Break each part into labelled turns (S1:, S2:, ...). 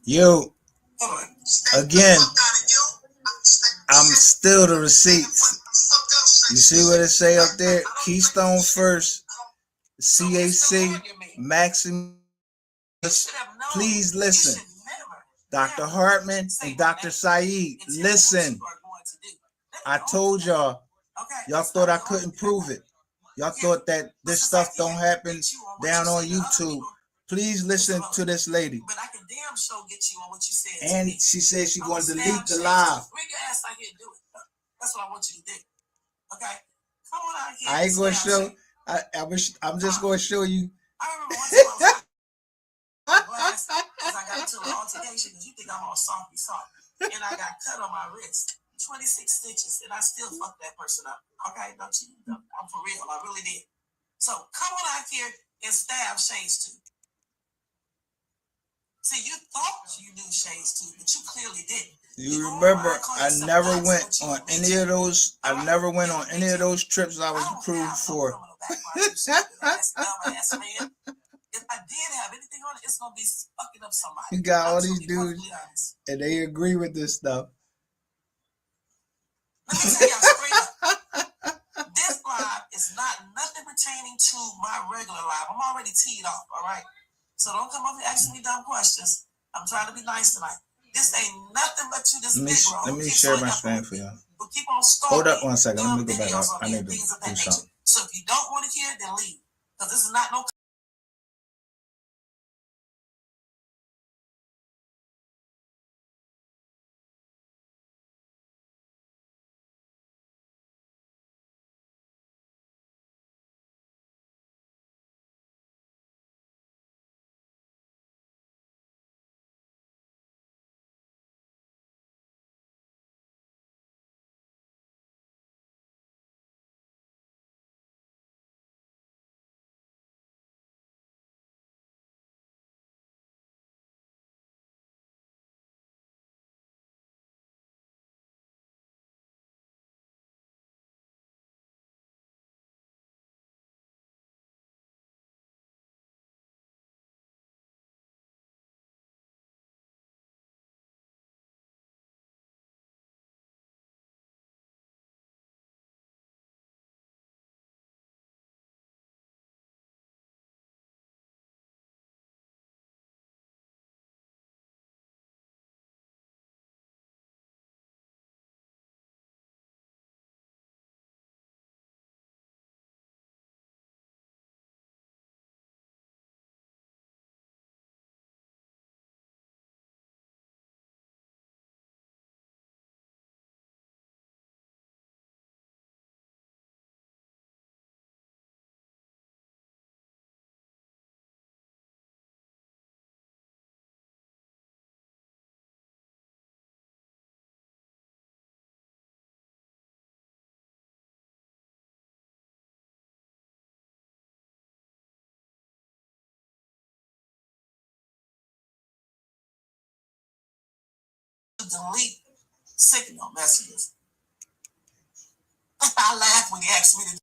S1: Yo, again, I'm still the receipts. You see what it say up there? Keystone first, CAC, Maximus. Please listen. Dr. Hartman and Dr. Sayeed, listen. I told y'all, y'all thought I couldn't prove it. Y'all thought that this stuff don't happen down on YouTube. Please listen to this lady. But I can damn sure get you on what you said. And she said she's going to delete the live. Bring your ass out here and do it. That's what I want you to do. Okay? Come on out here. I ain't going to show. I'm just going to show you. I remember once I was because I got into an altercation because you think I'm all soft. And I got cut on my wrist. 26 stitches, and I still fucked that person up. Okay? Don't you? I'm for real. I really did. So come on out here and stab Shades too. See, you thought you knew Shades too, but you clearly didn't. You remember, I never went on any of those. I never went on any of those trips I was approved for. If I did have anything on it, it's gonna be fucking up somebody. You got all these dudes, and they agree with this stuff. Let me tell y'all straight up. This live is not nothing pertaining to my regular live. I'm already teed off, all right? So don't come up here asking me dumb questions. I'm trying to be nice tonight. This ain't nothing but you, this big bro. Let me share my screen for y'all. But keep on stalking. Hold up 1 second. Let me go back up. I need to do something. So if you don't want to hear it, then leave. Because this is not no... delete signal messages. I laugh when you ask me to,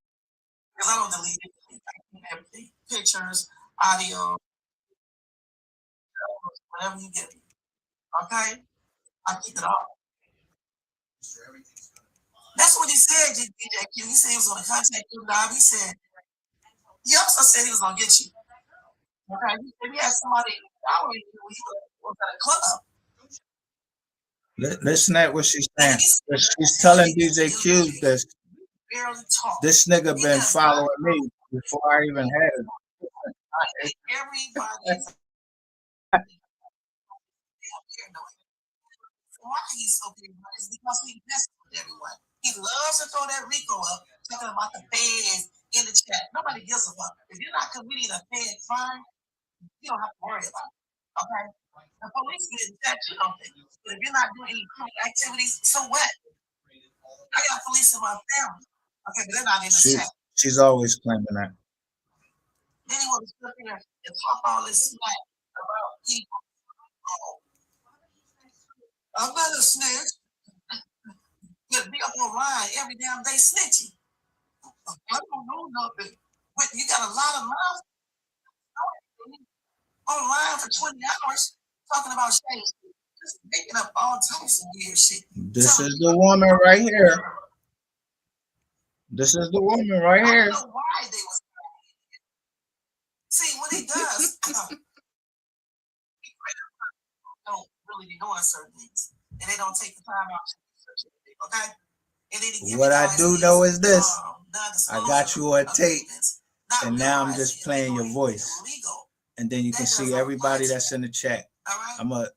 S1: because I don't delete anything. I keep everything. Pictures, audio, whatever you give me. Okay? I keep it all. That's what he said, DJQ. He said he was going to contact you live. He said, he also said he was going to get you. Okay? He said he had somebody following you when he was at a club. Listen at what she's saying. She's telling DJQ that this nigga been following me before I even had it. Everybody. Why he's so big is because he messes with everyone. He loves to throw that Rico up, talking about the feds in the chat. Nobody gives a fuck. If you're not committing a fed crime, you don't have to worry about it. Okay? The police get in chat, you don't think. But if you're not doing any criminal activities, so what? I got police in my family. Okay, but they're not in the chat. She's always claiming that. Then he wants to sit here and talk all this smack about people. Oh, I'm not a snitch. But be up online every damn day snitching. I don't know nothing. But you got a lot of mouths online for 20 hours.
S2: talking about shame, just making up all types of weird shit.
S1: This is the woman right here. This is the woman right here.
S2: I don't know why they was. See, what he does, don't really be doing certain things, and they don't take the time out to research it. Okay. And then
S1: what I do know is this: I got you on tape, and now I'm just playing your voice, and then you can see everybody that's in the chat. I'm gonna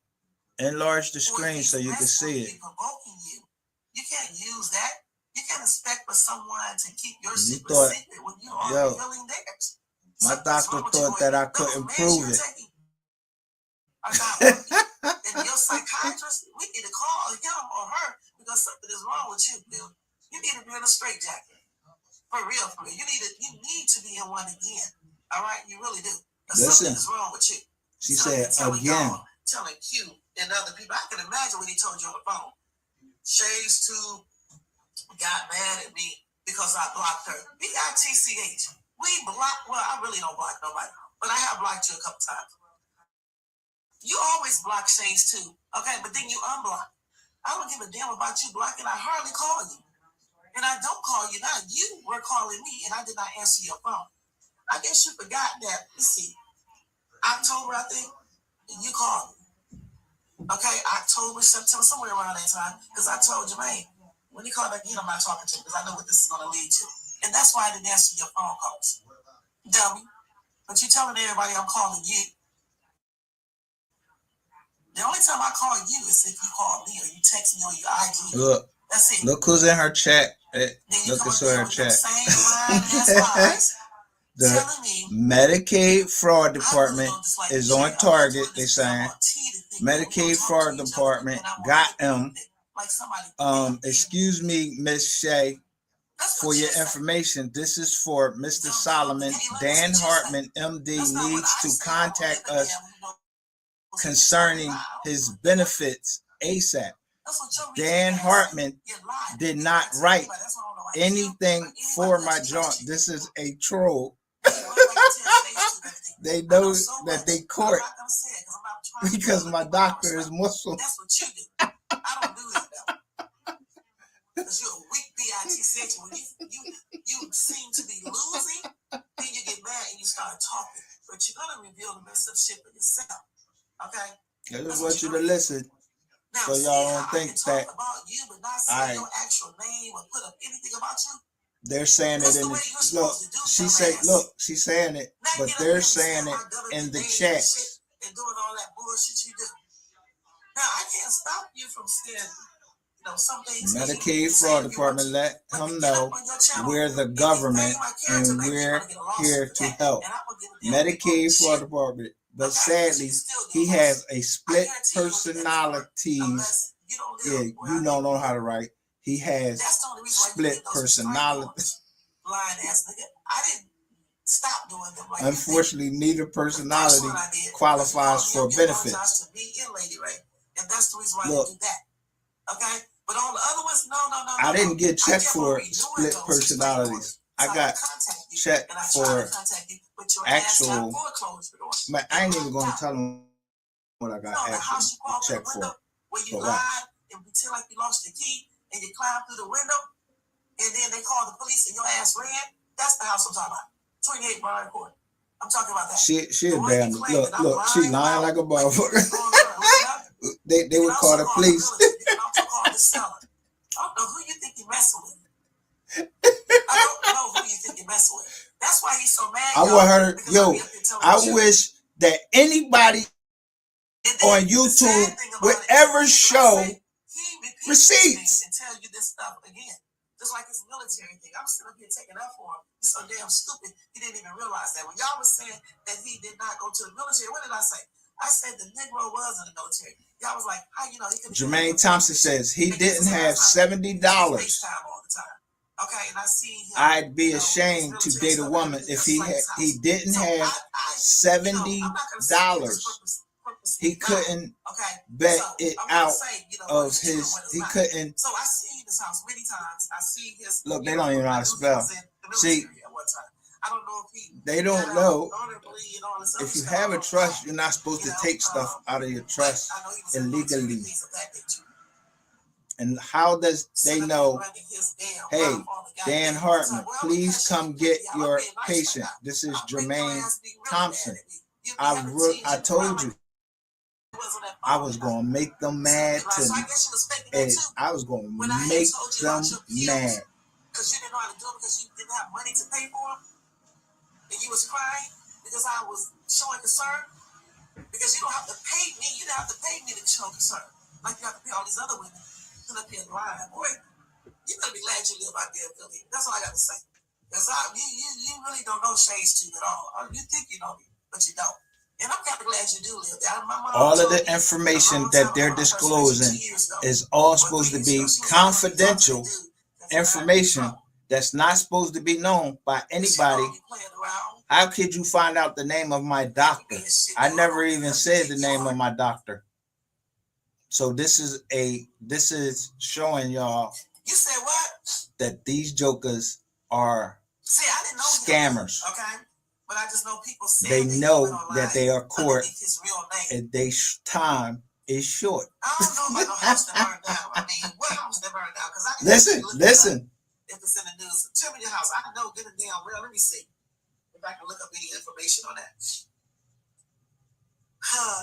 S1: enlarge the screen so you can see it.
S2: You can't use that. You can't expect for someone to keep your secret when you are revealing theirs.
S1: My doctor thought that I couldn't prove it.
S2: And your psychiatrist, we need to call him or her because something is wrong with you, Bill. You need to be in a straitjacket. For real, for real. You need to be in one again. All right? You really do. Something is wrong with you.
S1: She said again.
S2: Telling Q and other people. I can imagine what he told you on the phone. Shades 2 got mad at me because I blocked her. B-I-T-C-H. We block. Well, I really don't block nobody, but I have blocked you a couple times. You always block Shades too, okay? But then you unblock. I don't give a damn about you blocking. I hardly call you. And I don't call you now. You were calling me, and I did not answer your phone. I guess you forgot that. Let's see. October, I think, and you called me. Okay, October, September, somewhere around that time. Because I told Jermaine, when he called again, I'm not talking to him because I know what this is going to lead to. And that's why I didn't answer your phone calls. Dummy. But you're telling everybody I'm calling you. The only time I call you is if you call me or you text me or you IG.
S1: Look,
S2: that's it.
S1: Look who's in her chat. Look who's in her chat. The Medicaid fraud department is on target. They saying Medicaid fraud department got him. Excuse me, Miss Shay, for your information. This is for Mr. Solomon. Dan Hartman, MD, needs to contact us concerning his benefits ASAP. Dan Hartman did not write anything for my joint. This is a troll. They know that they caught because my doctor is Muslim.
S2: That's what you do. I don't do that though. Because you're a weak bitch. When you seem to be losing, then you get mad and you start talking. But you're gonna reveal the mess of shit for yourself. Okay?
S1: I just want you to listen. Now, so y'all don't think that
S2: about you, but not say your actual name or put up anything about you.
S1: They're saying it in the look. She's saying it, but they're saying it in the chat.
S2: And doing all that bullshit you do. Now I can't stop you from saying, some things.
S1: Medicaid fraud department let him know we're the government and we're here to help. Medicaid fraud department. But sadly, he has a split personalities. Yeah, you don't know how to write. He has split personality.
S2: Blind ass nigga. I didn't stop doing them. Like
S1: unfortunately, neither personality qualifies for benefits.
S2: And that's the reason why I do that. Okay? But all the other ones, no.
S1: I didn't get checked for split personalities. I got checked for actual. I ain't even going to tell them what I got actually checked for.
S2: Where you lied and pretend like you lost your key and you climbed through the window and then they called the police and your ass ran. That's the house I'm talking about. 28 Brian Court. I'm talking about that.
S1: She a damn look. She lying like a motherfucker. They would call the police.
S2: I don't know who you think you're messing with. I don't know who you think you're messing with. That's why he's so mad.
S1: I want her. I wish that anybody on YouTube would ever show receipts.
S2: And tell you this stuff again. Just like this military thing. I'm sitting up here taking up for him. He's so damn stupid. He didn't even realize that. When y'all was saying that he did not go to the military, what did I say? I said the Negro was in the military. Y'all was like, how you know?
S1: Jermaine Thompson says he didn't have $70.
S2: Okay, and I see him,
S1: I'd be ashamed to date a woman if he didn't have $70. He couldn't bet it out of his. He couldn't.
S2: So I see this house many times. I see his.
S1: Look, they don't even know how to spell. See,
S2: I don't know if he.
S1: They don't know.
S2: Honorably and all this other
S1: If you
S2: stuff.
S1: have a trust, you're not supposed to take stuff out of your trust illegally. And how does they know, hey, Dan Hartman, please come get your patient. This is Jermaine Thompson. I told you I was going to make them mad and I was going to make them mad.
S2: Because you didn't know how to do it because you didn't have money to pay for them. And you was crying because I was showing concern. Because you don't have to pay me. You don't have to pay me to show concern. Like you have to pay all these other women to look in line. Boy, you better be glad you live out there in Philly. That's all I got to say. Because you really don't know Shades Tube at all. You think you know me, but you don't. And I'm kind of glad you do live there.
S1: All of the information that they're disclosing is all supposed to be confidential information that's not supposed to be known by anybody. How could you find out the name of my doctor? I never even said the name of my doctor. So this is showing y'all
S2: You said what?
S1: that these jokers are scammers.
S2: Okay. But I just know people say
S1: they know that they are court and their time is short.
S2: I don't know about no house that burned down. I mean, what house that burned down? Because I
S1: listen.
S2: If it's in the news, tell me your house. I know get it down well. Let me see if I can look up any information on that.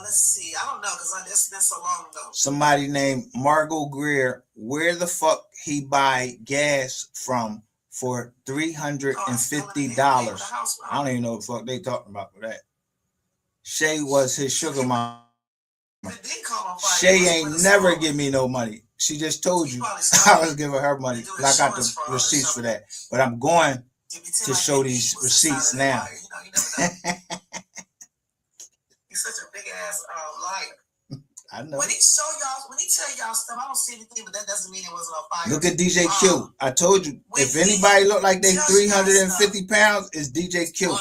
S2: Let's see. I don't know because it's been so long ago.
S1: Somebody named Margot Greer. Where the fuck he buy gas from for $350? I don't even know what the fuck they talking about for that. Shay was his sugar mama. Shay ain't never give me no money. She just told you I was giving her money. I got the receipts for that. But I'm going to show these receipts now.
S2: He's such a big ass liar.
S1: I know.
S2: When he tell y'all stuff, I don't see anything, but that doesn't mean it wasn't on fire.
S1: Look at DJ Q. I told you, if anybody look like they 350 pounds, it's DJ Q.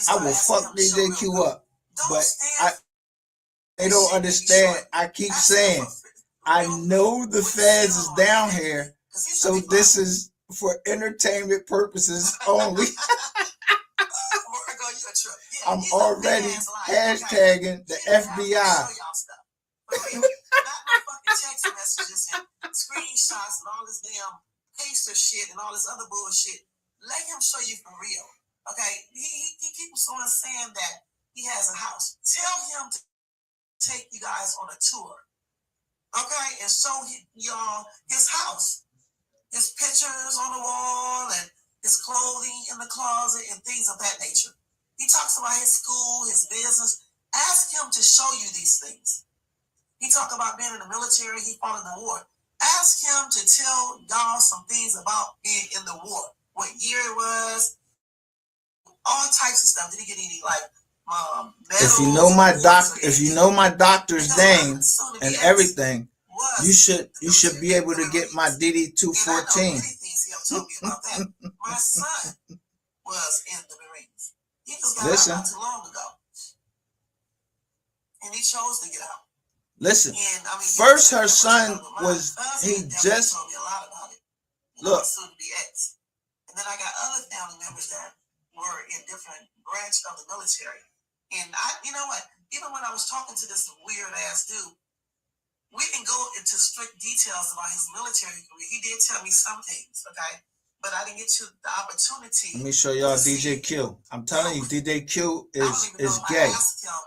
S1: I will fuck DJ Q up. But they don't understand. I keep saying, I know the feds is down here, so this is for entertainment purposes only. I'm already hashtagging the FBI.
S2: Text messages and screenshots and all this damn paster shit and all this other bullshit. Let him show you for real. Okay? He keeps on saying that he has a house. Tell him to take you guys on a tour. Okay? And show y'all his house. His pictures on the wall and his clothing in the closet and things of that nature. He talks about his school, his business. Ask him to show you these things. He talked about being in the military. He fought in the war. Ask him to tell y'all some things about being in the war. What year it was. All types of stuff. Did he get any medals?
S1: If you know my doctor's name and everything, you should be able to get my DD 214.
S2: My son was in the Marines. He just got out not too long ago. And he chose to get out.
S1: Listen, first her son was, he just, look.
S2: And then I got other family members that were in different branches of the military. And you know what? Even when I was talking to this weird ass dude, we didn't go into strict details about his military career. He did tell me some things, okay? But I didn't get you the opportunity.
S1: Let me show y'all DJ Q. I'm telling you, DJ Q is gay.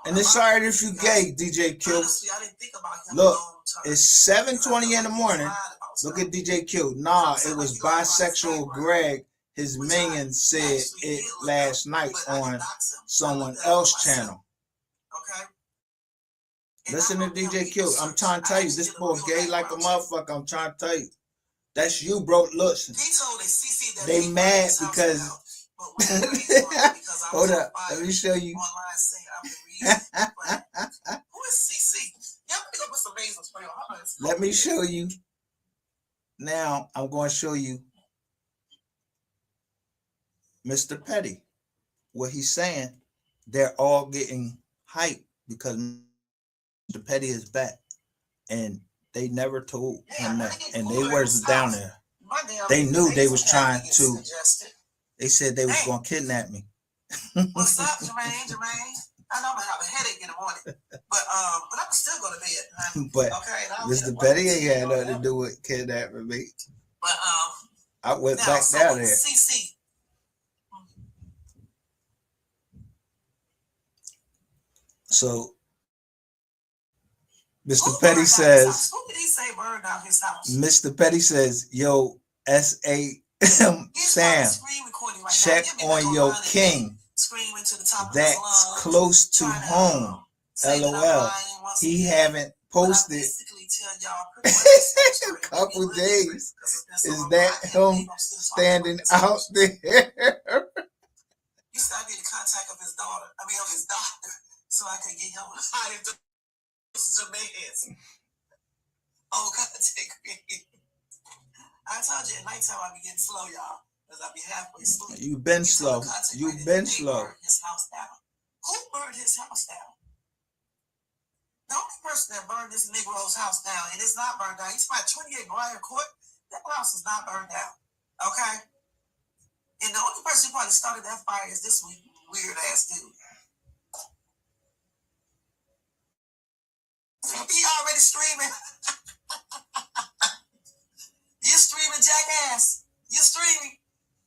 S1: And it's alright if you gay, DJ Q.
S2: Honestly, I didn't think about him
S1: look, it's 7:20 in the morning. Look at DJ Q. Nah, it was bisexual Greg. His minion said it last night on someone else's channel.
S2: Okay.
S1: Listen to DJ Q. I'm trying to tell you, this boy gay like a motherfucker. I'm trying to tell you. That's you, bro. Listen. They mad because hold up. Let me show you.
S2: Who is CC?
S1: Let me show you. Now I'm going to show you Mr. Petty. What he's saying, they're all getting hyped because Mr. Petty is back. And they never told him that. And they was down there. They knew they was trying to They said they was
S2: Hey.
S1: gonna kidnap me.
S2: What's up, Jermaine? I know I'm gonna have a headache in the morning, but I'm still going to bed.
S1: But
S2: okay,
S1: Mr. Petty ain't had nothing to do with kidnapping me.
S2: But
S1: I went back down there.
S2: CC.
S1: So Mr. Petty says,
S2: who did he say burned down his house?
S1: Mr. Petty says, yo, SAM Sam, check on your king. That's close to home. LOL. He haven't posted a couple days. Is that him standing out there?
S2: You said I need the contact of his daughter. I mean, of his doctor, so I can get him hiding the Jamaians. Oh, contact me. I told you at nighttime I be getting slow, y'all, because I be halfway asleep.
S1: You've been slow. You've been slow.
S2: Burned his house down. Who burned his house down? The only person that burned this Negro's house down, and it's not burned down. He's by 28 Briar Court. That house is not burned down. Okay? And the only person who probably started that fire is this weird ass dude. He already streaming. You're streaming, jackass. You're streaming.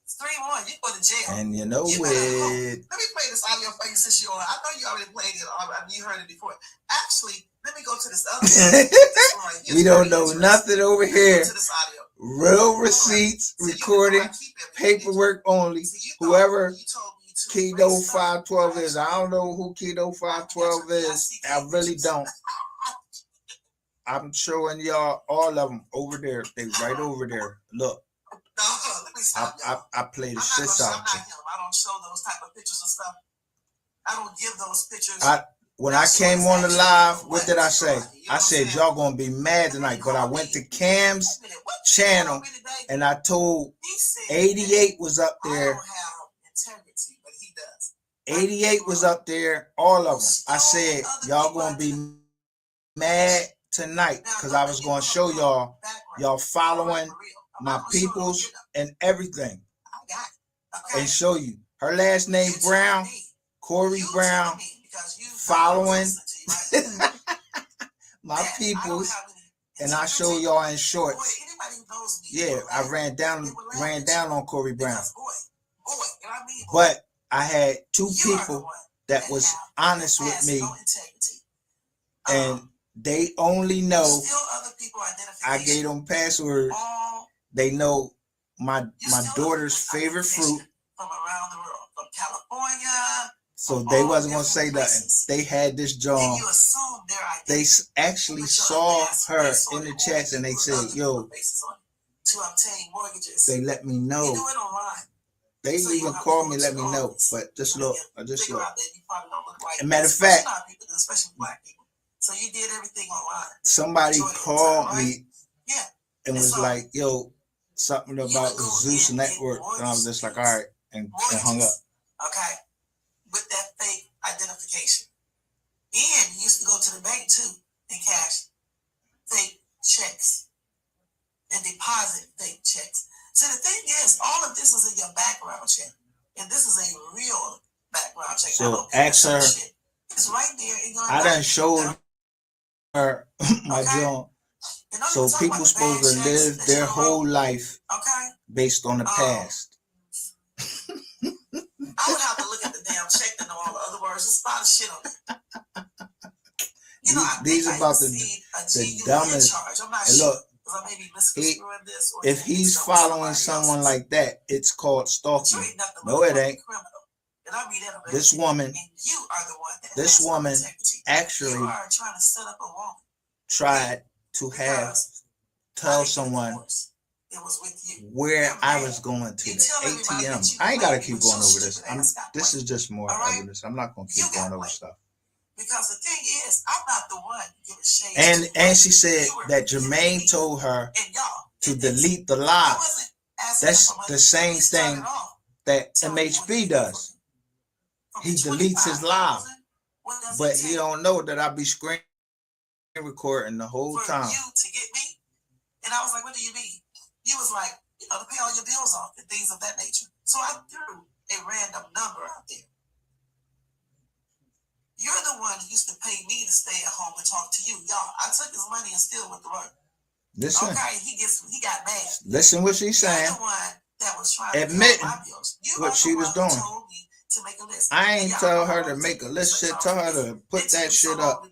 S2: Stream on. You go to jail.
S1: And you know
S2: it.
S1: Let
S2: me play this audio for you since you're on. I know you already played it. You heard it before. Actually, let me go to this other one.
S1: We don't know nothing over here. Real receipts, recording, paperwork only. Whoever Keto 512 is, I don't know who Keto 512 is. I really don't. I'm showing y'all all of them over there. They right over there. Look. I play the shit out.
S2: I don't show those type of pictures and stuff. I don't give those pictures.
S1: When I came on the live, what did I say? I said y'all gonna be mad tonight, but I went to Cam's channel and I told 88 was up there. 88 was up there, all of them. I said y'all gonna be mad tonight because I was gonna show y'all following my peoples and everything, and show you her last name Brown, Corey Brown, following my peoples, and I show y'all in shorts. Yeah, I ran down on Corey Brown, but I had two people that was honest with me, and they only know I gave them password. They know my daughter's favorite fruit from around the world, from California. So they wasn't gonna say nothing. They had this John. They actually saw her in the chats and they said, "Yo," to obtain mortgages. They let me know. They even called me, let me know. But just look, just look. As a matter of fact, especially black people. So you did everything online. Somebody called me and was like, "Yo, something about the Zeus Network," and I was just like, "All right," and hung up. Okay, with that fake identification, and you used to go to the bank too and cash fake checks and deposit fake checks. So the thing is, all of this is in your background check, and this is a real background check. So ask her. It's right there. I done showed her my joint. So people supposed to live their whole life based on the past. I would have to look at the damn check to know all the other words. There's a lot of shit on it. You know, these are about the dumbest. And look, if he's following someone like that, it's called stalking. No, it ain't. This woman actually tried to tell someone where I was going to the ATM. I ain't gotta keep going over this. This is just more evidence. I'm not gonna keep going over stuff. Because the thing is, I'm not the one giving shade. And she said that Jermaine told her to delete the live. That's the same thing that MHB does. He deletes his live, but he don't know that I be screen recording the whole time. You to get me, and I was like, "What do you mean?" He was like, "You know, to pay all your bills off and things of that nature."
S2: So I threw a random number out there. You're the one who used to pay me to stay at home and talk to you. Y'all, I took his money and still went to work.
S1: Listen.
S2: Okay, he got mad.
S1: Listen what she's saying.
S2: You're the one that was trying to
S1: admit
S2: pay my bills. You
S1: what she was doing.
S2: told me to make a list.
S1: I ain't tell her to make a list. Shit, tell her to put that shit up.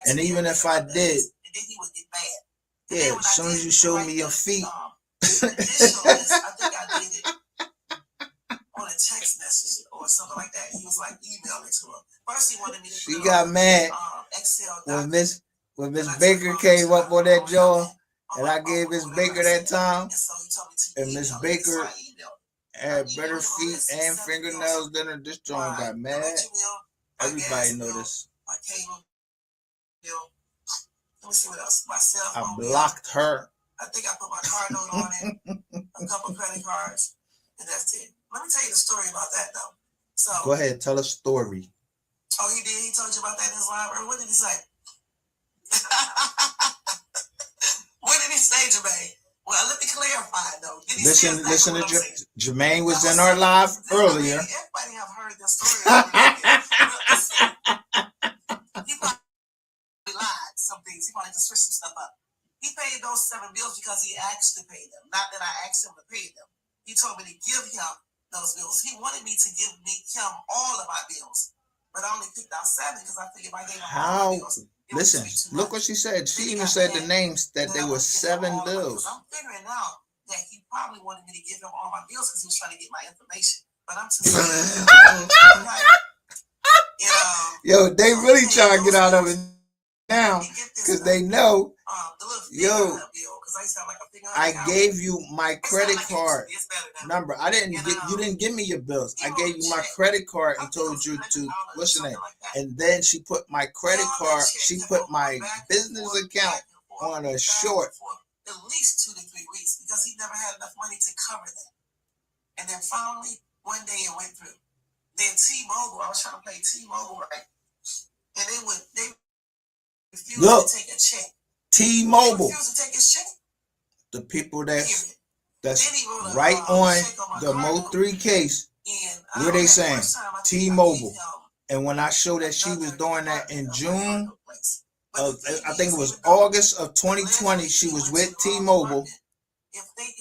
S1: And even if I did, yeah, as soon as you show me your feet.
S2: I think I did it on a text message or something like that. He was like emailing to her. First, he wanted me to.
S1: She got mad when Miss Baker came up on that jaw, and I gave Miss Baker that time. And Miss Baker had better feet and fingernails than her. This joint got mad. Everybody know this.
S2: Let me see what else. Myself.
S1: I blocked her.
S2: I think I put my card note on it, a couple credit cards, and that's it. Let me tell you the story about that, though. So
S1: go ahead, tell a story.
S2: Oh, he did? He told you about that in his live? What did he say? What did he say, Jermaine? Well, let me clarify, though. Did he
S1: listen to Jermaine was in our live earlier.
S2: Everybody have heard this story. He probably lied some things. He probably just switched some stuff up. He paid those 7 bills because he asked to pay them. Not that I asked him to pay them. He told me to give him those bills. He wanted me to give him all of my bills. But I only picked out 7 because I figured if I gave him all the bills.
S1: Listen, look what she said. She even said the names that there were 7 bills.
S2: I'm figuring out that he probably wanted me to give him all my bills because he was trying to get my information. But I'm too
S1: Yo, they really trying to get out of it now because they know. Yo, I gave you my credit card number. You didn't give me your bills. I gave you my credit card and told you to, what's your name? And then she put my credit card, she put my business account on a short.
S2: At least 2 to 3 weeks because he never had enough money to cover that. And then finally, one day it went through. Then T-Mobile, I was trying to play T-Mobile, right? And they refused to take a check.
S1: T-Mobile.
S2: Refused to take his check.
S1: The people that's right on the Mo3 case, where they saying T-Mobile. And when I showed that she was doing that in June, I think it was August of 2020, she was with T-Mobile.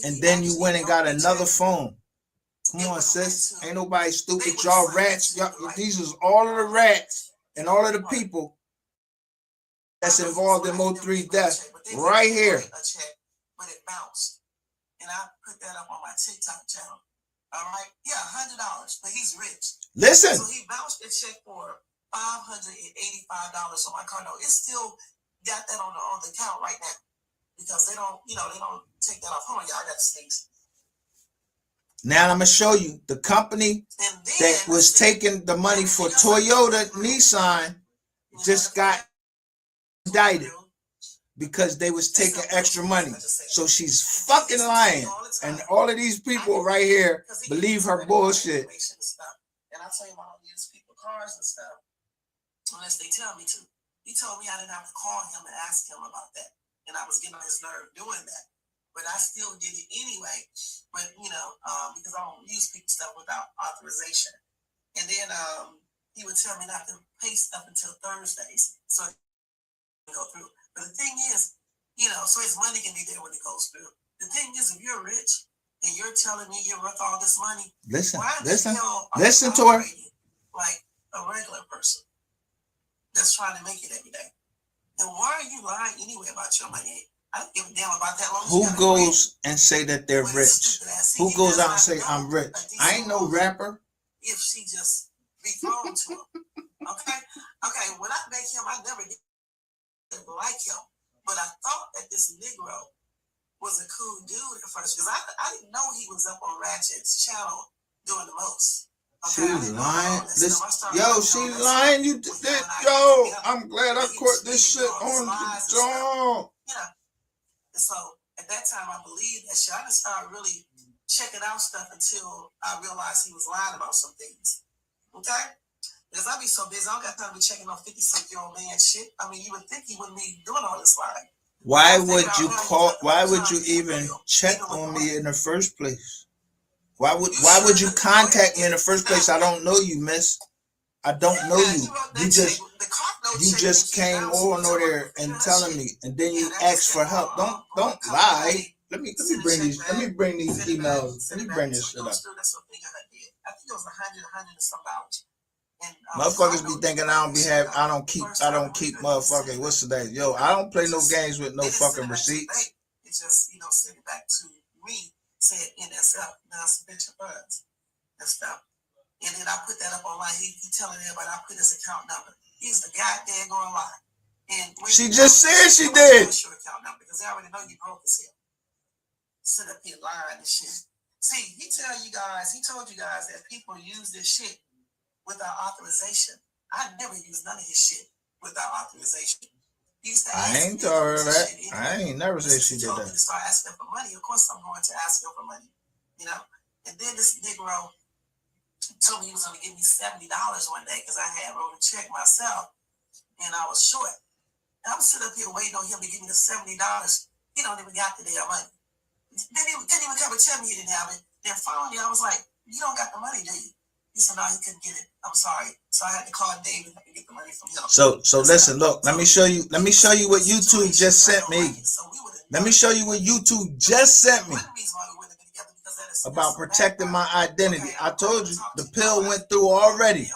S1: And then you went and got another phone. Come on, sis. Ain't nobody stupid. Y'all rats. These is all of the rats and all of the people that's involved in Mo3 death right here.
S2: But it bounced. And I put that up on my TikTok channel. All right? Yeah, $100. But he's rich.
S1: Listen.
S2: So he bounced a check for $585 on my card. No, it's still got that on the account right now. Because they don't take that off. Hold on, y'all. I got to sneeze.
S1: Now I'm going to show you the company that was taking the money for Toyota, Nissan just got indicted because they was taking extra money. So she's fucking lying. And all of these people right here believe her bullshit.
S2: And I tell you, I don't use people's cars and stuff unless they tell me to. He told me I didn't have to call him and ask him about that. And I was getting on his nerve doing that. But I still did it anyway. But, because I don't use people's stuff without authorization. And then he would tell me not to pay stuff until Thursdays. So it would go through. But the thing is, so his money can be there when it goes through. The thing is, if you're rich and you're telling me you're worth all this money,
S1: listen
S2: to her like a regular person that's trying to make it every day. Then why are you lying anyway about your money? I don't give a damn about that.
S1: Who goes and say that they're rich? Who goes out and say I'm rich? I ain't no rapper.
S2: If she just be thrown to him, okay. When I met him, I never did like him, but I thought that this Negro was a cool dude at first because I didn't know he was up on Ratchet's channel doing the most.
S1: Okay, she lying. She lying. Yo, I'm glad I caught this shit on the jaw.
S2: And so at that time, I believed that shit. I didn't start really checking out stuff until I realized he was lying about some things. Okay? Because I be so busy, I don't got time to be checking on 56-year-old man shit. I mean, you would think he wouldn't be doing all this lying.
S1: Why would you even check on me in the first place? Why would you contact me in the first place? I don't know you, miss. I don't know you. You just came over there and telling me, and then you asked for help. Don't lie. Let me bring these emails. Let me bring this shit up.
S2: I think it was $100 and some dollars.
S1: Motherfuckers be thinking I don't keep motherfucking, what's the name? Yo, I don't play no games with no fucking receipts.
S2: It just, sent it back to me, said NSF, non-subvention funds and stuff. And then I put that up online. He telling everybody I put his account number. He's the goddamn going lie. And
S1: she just said she did.
S2: Your account number because they already know you broke as hell. Sit up here lying and shit. See, he told you guys that people use this shit without authorization. I never used none of his shit without authorization.
S1: I ain't told her that. I ain't never said she did that.
S2: To start asking for money. Of course, I'm going to ask her for money. And then this Negro told me he was going to give me $70 one day because I had wrote a check myself and I was short. And I'm sitting up here waiting on him to give me the $70. He don't even got the damn money. Didn't even come and tell me he didn't have it. Then finally, I was like, "You don't got the money, do you?" He said, "No, he couldn't get it. I'm sorry." So I had to call David to get the money from him.
S1: So listen, look. Let me show you what YouTube just sent me. Let me show you what YouTube just sent me about protecting my identity. I told you the pill went through already.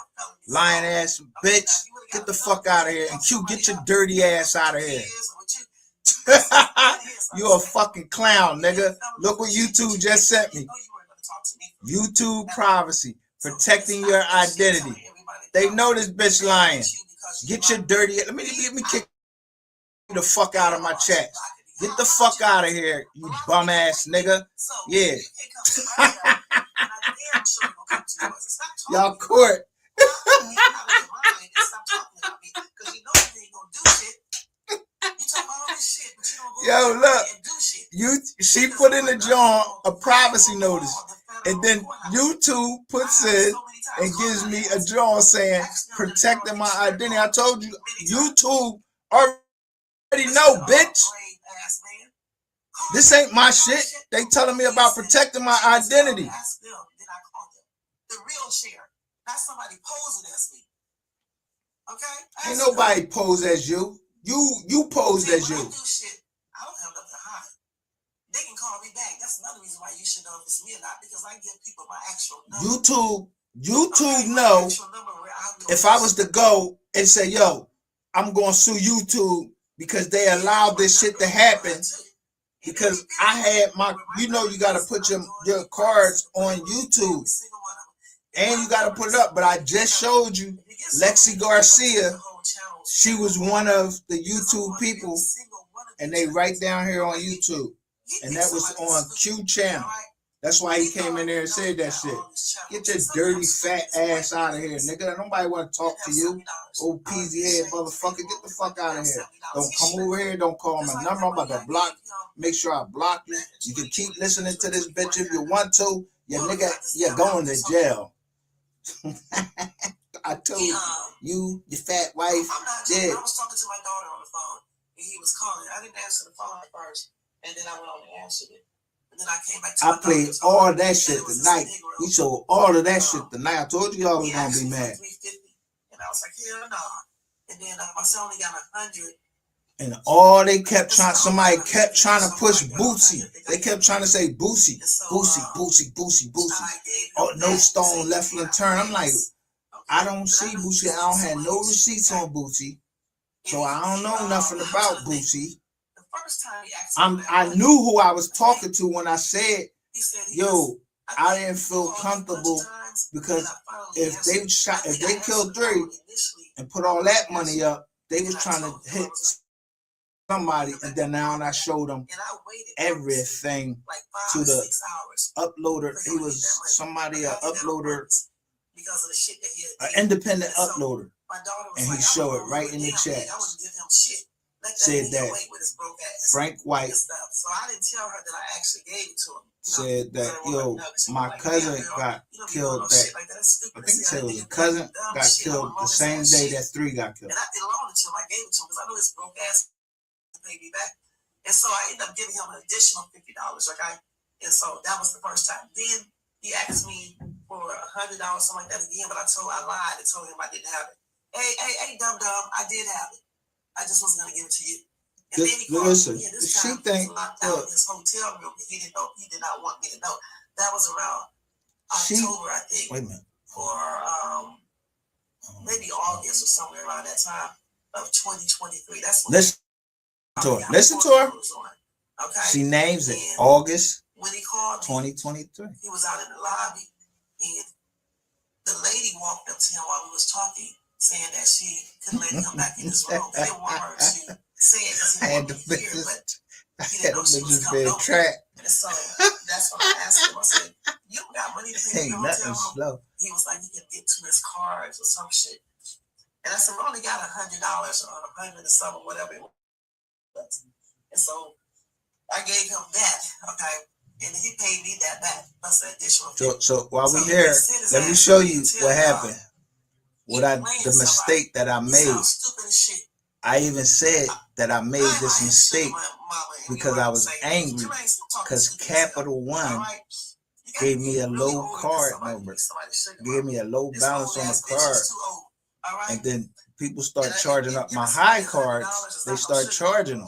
S1: Lying ass bitch, get the fuck out of here. And Q, get your dirty ass out of here. You a fucking clown, nigga. Look what YouTube just sent me. YouTube privacy, protecting your identity. They know this bitch lying. Get your dirty. Let me kick the fuck out of my chat. Get the fuck out of here, you bum ass nigga. Yeah. Y'all court. Yo, look. She put in the joint a privacy notice, and then YouTube puts in and gives me a joint saying protecting my identity. I told you, YouTube already know, bitch. This ain't my shit. They telling me about protecting my identity.
S2: The real chair, not somebody posing as me. Okay?
S1: Ain't nobody pose as you. You posed as you.
S2: I do shit, I don't have nothing to hide. They can call me back. That's another reason why you should know if it's me or not, because I give people my actual number. YouTube know if I was to go and say, yo, I'm going to sue YouTube because they allowed this shit to happen. Because I had you got to put your cards on YouTube. And you got to put it up. But I just showed you Lexi Garcia. She was one of the YouTube people. And they right down here on YouTube. And that was on Q channel. That's why he came in there and said that shit. Get your dirty fat ass out of here, nigga. Nobody want to talk to you. Old peasy head motherfucker. Get the fuck out of here. Don't come over here. Don't call my number. I'm about to block. Make sure I block you. You can keep listening to this bitch if you want to. Yeah, nigga, you're going to jail. I told you, your fat wife. Yeah. I was talking to my daughter on the phone, and he was calling. I didn't answer the phone at first, and then I went on and answered it. And then I came back to
S1: I played all that shit tonight. We showed all of that shit tonight. I told you y'all was gonna be mad.
S2: And I was like, hell no. And then my son only got 100.
S1: And all they kept trying, somebody kept trying to push Boosie. They kept trying to say Boosie. Oh, no stone left unturned. I'm like, I don't see Boosie. I don't have no receipts on Boosie. So I don't know nothing about Boosie. I knew who I was talking to when I said, yo, I didn't feel comfortable because if they killed 3 and put all that money up, they was trying to hit somebody, and then now I showed them everything to the uploader. He was somebody, an uploader, an independent uploader, and he showed it right in the chat. Said that Frank White said that, yo, my cousin got killed that, I think he said it was a cousin got killed the same day that 3 got killed.
S2: And I didn't loan it to him. I gave it to him because I know his broke ass paid me back. And so I ended up giving him an additional $50, okay? And so that was the first time. Then He asked me for $100, something like that again, but I lied and told him I didn't have it. Hey, dum, I did have it. I just wasn't gonna give it to you. And then he called me. Yeah, this time he was locked out in his hotel room. He didn't know. He did not want me to know. That was around October, I think. Wait a minute. For maybe August or somewhere around that time of 2023. That's when listen to her. Okay. She names it August. When he called me, 2023. He was out in the lobby, and the lady walked up to him while we was talking, saying that she couldn't let him come back in his room. They didn't want her to say it because he didn't want to hear, but he didn't know she was coming over. And so that's when I asked him. I said, "You don't got money to pay for your hotel room?" He was like, "He can get to his cards or some shit." And I said, "We only got $100 or $100 or something, whatever it was." And so I gave him that, okay, and he paid me that back plus the additional. So while we're here, let me show you what happened. The mistake that I made. I even said that I made this mistake because I was angry because Capital One gave me a low card number, gave me a low balance on the card, and then people start charging up my high cards. They start charging them.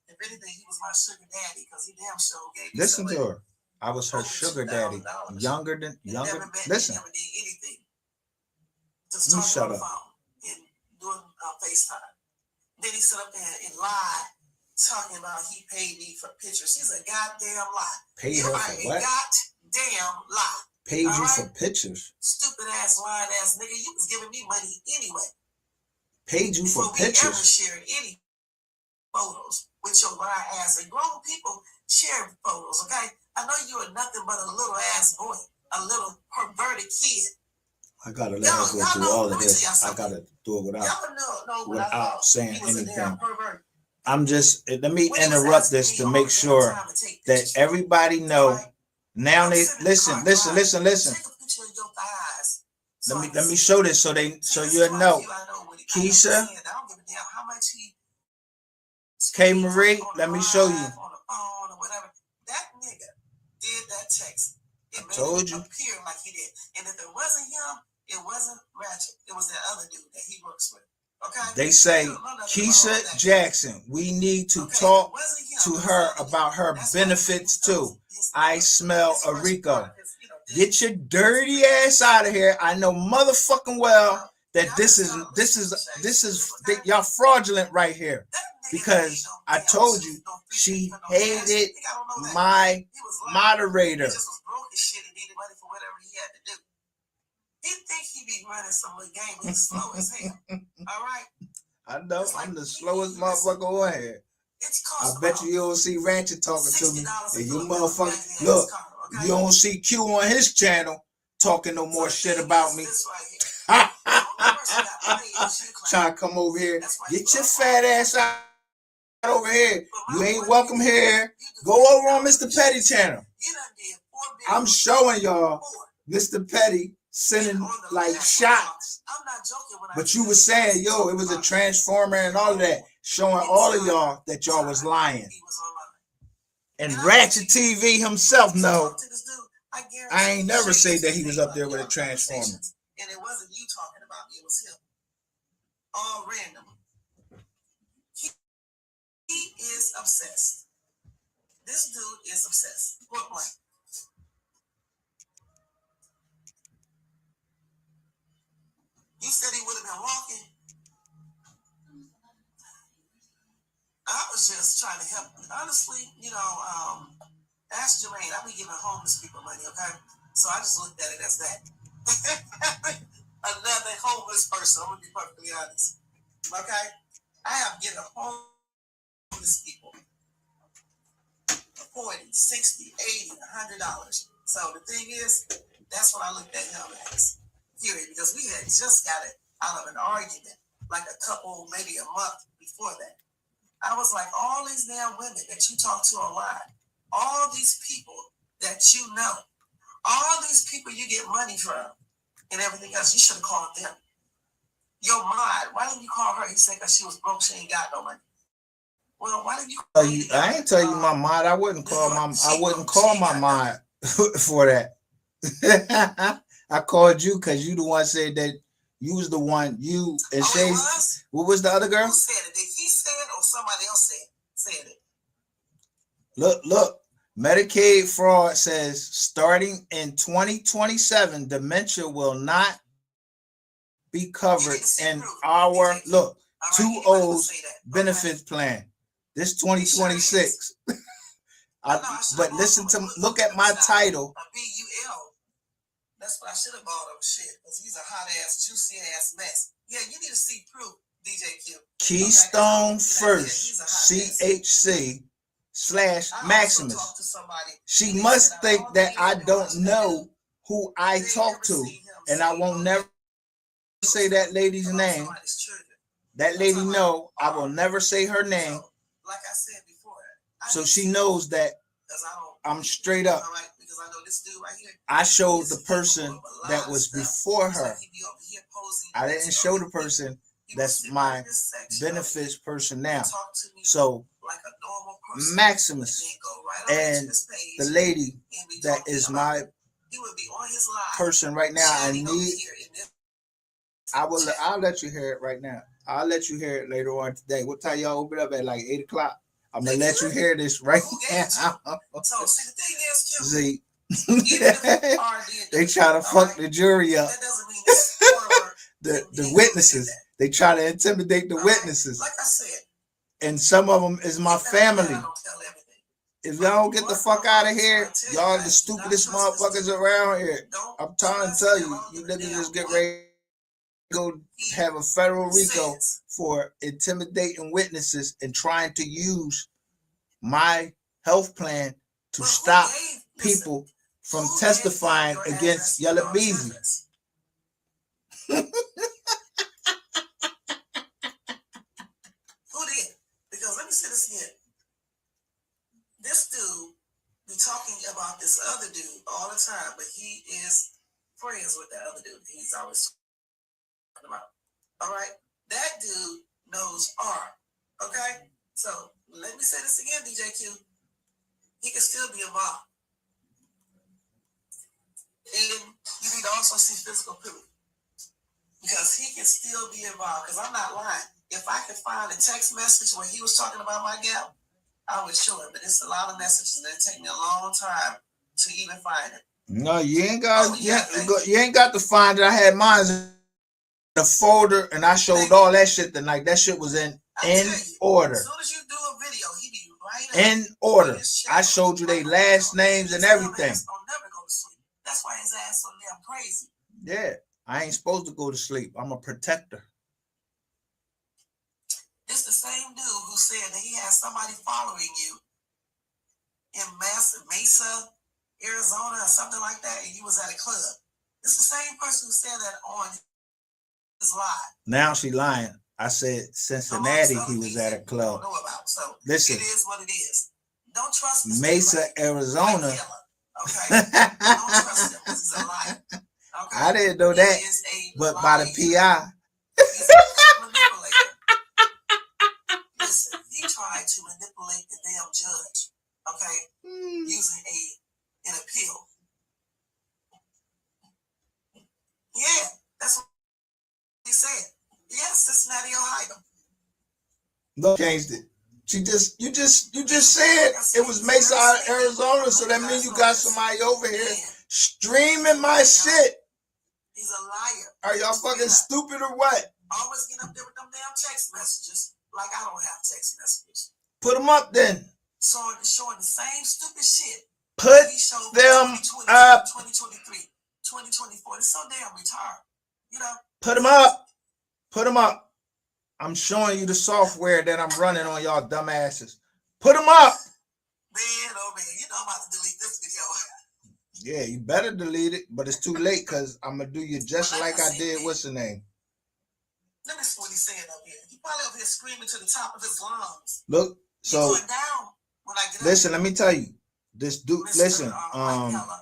S2: If anything, he was my sugar daddy because he damn sure gave me. Listen to her. I was her sugar daddy, younger. Listen. Never did anything. Just talking on the phone and doing FaceTime. Then he sat up there and lied, talking about he paid me for pictures. He's a goddamn lie. Paid her for what? Goddamn lie. Paid you for pictures? Stupid ass, lying ass nigga. You was giving me money anyway. Paid you for pictures? Never shared any photos with your lying ass. And grown people share photos, okay? I know you are nothing but a little ass boy, a little perverted kid. I gotta let her go through all of this. I gotta do it without saying anything. I'm just, let me interrupt this to make sure that everybody know. Now they listen. Let me show this so you'll know. Keisha, K Marie, let me show you. That nigga did that text. I told you. Appear like he did. And if it wasn't him, it wasn't Ratchet. It was that other dude that he works with. Okay. They say, Keisha Jackson, we need to talk to her about her benefits too. I smell a Rico. Get your dirty ass out of here. I know motherfucking well that this is y'all fraudulent right here. Because I told you she hated my moderator. He think he be running some little game, but he's slow as hell. All right. I know. I'm the slowest motherfucker on here. I bet you don't see Ratchet talking to me. And you motherfucker, look, you don't see Q on his channel talking no more shit about me. Trying to come over here. Get your fat ass out over here. You ain't welcome here. Go over on Mr. Petty channel. I'm showing y'all Mr. Petty sending like shots. But you were saying, yo, it was a transformer and all of that, showing all of y'all that y'all was lying. And Ratchet TV himself know. I ain't never say that he was up there with a transformer. And it wasn't you talking about me, it was him. All random. He is obsessed. This dude is obsessed. Point blank. You said he would have been walking. I was just trying to help. Honestly, ask Jermaine. I be giving homeless people money, okay? So I just looked at it as that. Another homeless person. I'm going to be perfectly honest. Okay? I have given homeless people $40, $60, $80, $100. So the thing is, that's what I looked at him as. Period. Because we had just got it out of an argument like a couple, maybe a month before that. I was like, all these damn women that you talk to online, all these people that you know, all these people you get money from and everything else, you should have called them. Your mind, why didn't you call her? You said because she was broke, she ain't got no money. Well, why didn't you? I ain't tell you my mind. I wouldn't call my mind for that.
S1: I called you because you the one said that you was the one. You and Shay. What was the other girl?
S2: Who said it? Did he say it or somebody else said it?
S1: Look. Medicaid fraud says starting in 2027, dementia will not be covered in our 2O's benefits plan. This 2026. But listen to look at my title.
S2: BUL. That's what I should have bought him. Shit, because he's a hot ass, juicy ass mess. Yeah, you need to see proof, DJQ.
S1: Keystone First CHC / Maximus. She must think that I don't know who I talk to, and I won't never say that lady's name. That lady know I will never say her name.
S2: Like I said before,
S1: so she knows that I'm straight up. I showed the person that was before her. I didn't show the person that's my benefits person now. So Maximus and the lady that is my person right now, I'll let you hear it right now. I'll let you hear it later on today. What time y'all open up at? Like 8 o'clock? I'm gonna let you hear this right now.
S2: So see, the thing is,
S1: see, they try to fuck the jury up. The witnesses. They try to intimidate the witnesses.
S2: Like I said,
S1: and some of them is my family. If y'all don't get the fuck out of here, y'all the stupidest motherfuckers around here. I'm trying to tell you, you niggas just get ready to go have a federal RICO for intimidating witnesses and trying to use my health plan to stop people from testifying against Yalla Beezy.
S2: Who did? Because let me say this again. This dude be talking about this other dude all the time, but he is friends with that other dude. He's always talking about. All right? That dude knows R. Okay? So let me say this again, DJQ. He can still be involved. And you need to also see physical proof. Because he can still be involved. Because I'm not lying. If I could find a text message where he was talking about my gal, I would show it. But it's a lot of messages, and it take me a long time to even find it.
S1: No, you ain't got. You ain't got to find it. I had mine in a folder, and I showed all that shit tonight. That shit was in order.
S2: As soon as you do a video, he be right
S1: in order. I showed you their last names and everything.
S2: That's why his ass so damn crazy.
S1: Yeah, I ain't supposed to go to sleep. I'm a protector.
S2: It's the same dude who said that he has somebody following you in Mesa, Arizona, or something like that, and you was at a club. It's the same person who said that on his live.
S1: Now she lying. I said Cincinnati, he was at a club.
S2: Know about. So
S1: listen,
S2: it is what it is. Don't trust this
S1: Mesa, Arizona.
S2: Okay? Don't trust him because he's a liar. Okay?
S1: I didn't know that, but by the PI.
S2: He's a manipulator. Listen, he tried to manipulate the damn judge, okay, using an appeal. Yeah, that's what he said. Yeah, Cincinnati, Ohio.
S1: No, changed it. You just said it was Mesa, Arizona, so that means you got somebody over here streaming my shit.
S2: He's a liar.
S1: Are y'all fucking stupid or what?
S2: Always get up there with them damn text messages like I don't have text messages.
S1: Put them up then.
S2: Showing the same stupid shit.
S1: Put them up.
S2: 2023, 2024. It's so damn retarded. You know?
S1: Put them up. Put them up. I'm showing you the software that I'm running on y'all dumbasses. Put them up.
S2: Man, oh man, you know I'm about to delete this video.
S1: Yeah, you better delete it, but it's too late because I'm going to do you just like I did. What's the name?
S2: Let me see what he's saying up here. He probably up here screaming to the top of his lungs.
S1: Look, so
S2: down when I get
S1: listen, let me tell you. This dude, listen.
S2: Mike Keller.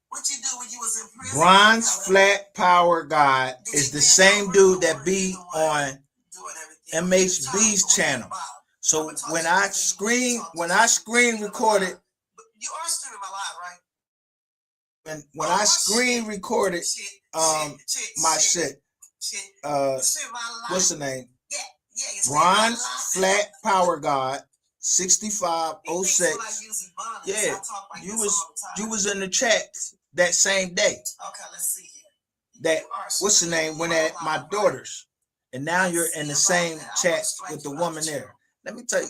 S2: What you do when you was in prison?
S1: Bronze Flat Power God is the same dude that be on MHB's channel. So when I screen recorded,
S2: you are streaming my live, right?
S1: when I screen recorded my shit, what's the name? Bronze Flat Power God 6506. Yeah, you was in the chat that same day.
S2: Okay, let's see here.
S1: That what's the name went at my daughter's, and now you're in the same chat with the woman there. Let me tell you,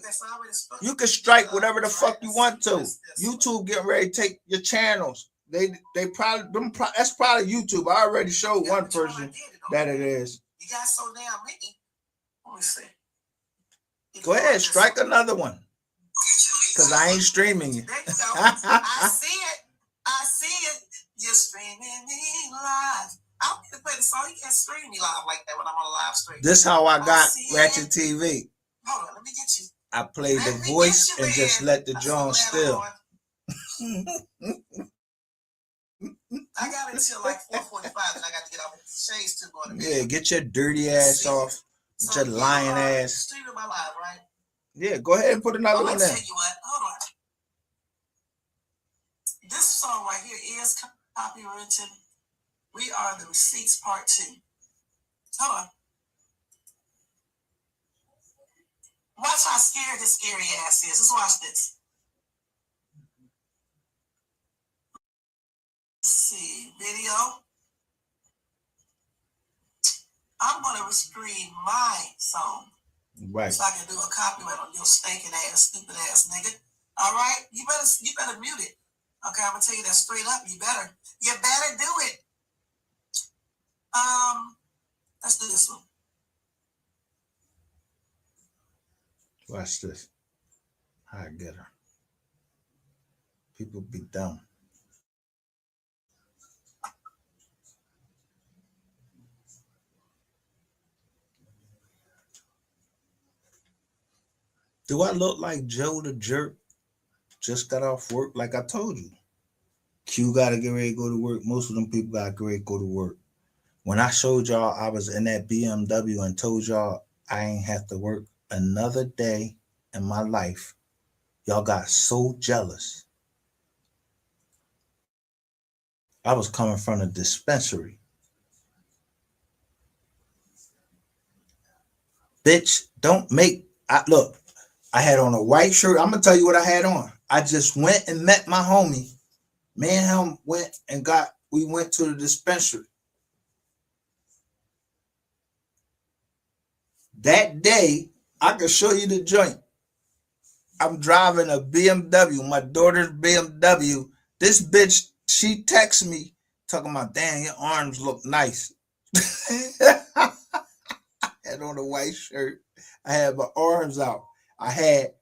S1: you can strike whatever the fuck you want to. YouTube getting ready to take your channels. They probably that's probably YouTube. I already showed one person that it is.
S2: You got so damn many. Let me see.
S1: Go ahead, strike another one. Cause I ain't streaming you.
S2: There you go. I see it. I see it. You're streaming me live. I don't need to play the song. You can't stream me live like that when I'm on a live stream.
S1: This how I got Ratchet TV.
S2: Hold on, let me get you.
S1: I played the voice and just let the John still.
S2: I got until like 4:45, and I got to get off. Shay's too going to
S1: Yeah, get your dirty ass off. Get your lying ass.
S2: Streaming my live, right?
S1: Yeah, go ahead and put another one in.
S2: I'll tell you what. Hold on. This song right here is copywritten. We are the receipts part 2. Hold on. Watch how scared this scary ass is. Let's watch this. Let's see. Video. I'm going to screen my song.
S1: Right.
S2: So I can do a copyright on your stinking ass, stupid ass nigga. All right? You better mute it. Okay, I'm going to tell you that straight up. You better do it. Let's do this one.
S1: Watch this. How I get her. People be dumb. Do I look like Joe the Jerk? Just got off work, like I told you. Q got to get ready to go to work. Most of them people got to get ready to go to work. When I showed y'all I was in that BMW and told y'all I ain't have to work another day in my life, y'all got so jealous. I was coming from a dispensary. Bitch, don't make... Look, I had on a white shirt. I'm going to tell you what I had on. I just went and met my homie. Me and him we went to the dispensary. That day, I could show you the joint. I'm driving a BMW, my daughter's BMW. This bitch, she texts me talking about, damn, your arms look nice. I had on a white shirt. I had my arms out. I had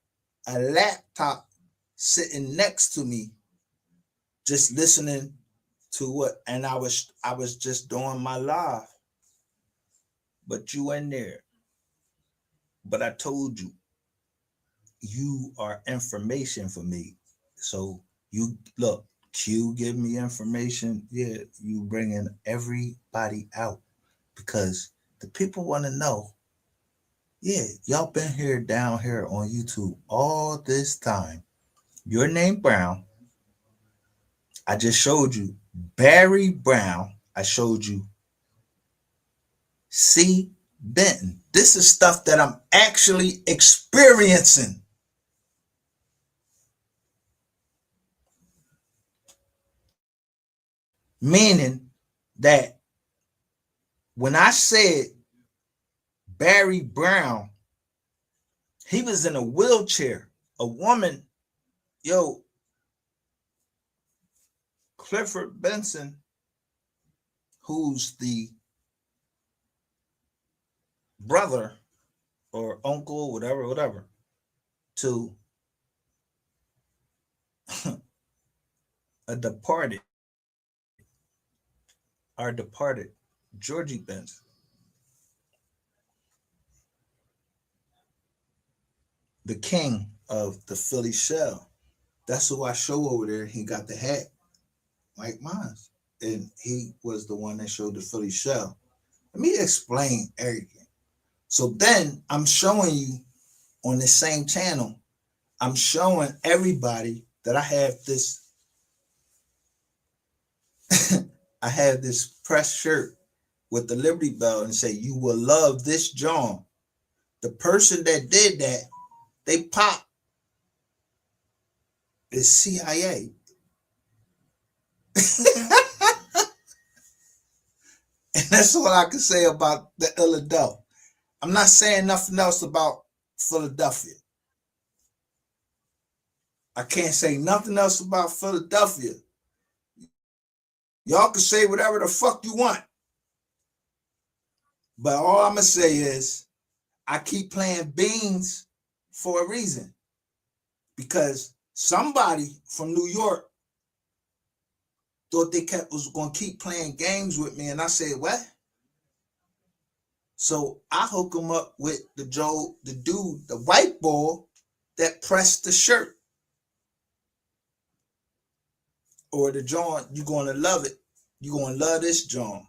S1: a laptop sitting next to me, just listening to what, and I was just doing my live. But you in there. But I told you, you are information for me. So you look, Q give me information. Yeah, you bringing everybody out because the people want to know. Yeah, y'all been here down here on YouTube all this time. Your name Brown. I just showed you Barry Brown. I showed you C. Benton. This is stuff that I'm actually experiencing. Meaning that when I said Barry Brown, he was in a wheelchair. A woman, Clifford Benson, who's the brother or uncle, whatever, to our departed Georgie Benson. The king of the Philly shell. That's who I show over there. He got the hat like mine. And he was the one that showed the Philly shell. Let me explain everything. So then I'm showing you on the same channel, I'm showing everybody that I have this I had this press shirt with the Liberty Bell and say, "You will love this John." The person that did that, they pop is CIA. And that's all I can say about the Philadelphia. I'm not saying nothing else about Philadelphia. I can't say nothing else about Philadelphia. Y'all can say whatever the fuck you want. But all I'm going to say is I keep playing beans for a reason. Because somebody from New York thought they was going to keep playing games with me. And I said, what? So I hook him up with the dude, the white boy that pressed the shirt. Or the John, you're going to love it. You're going to love this John.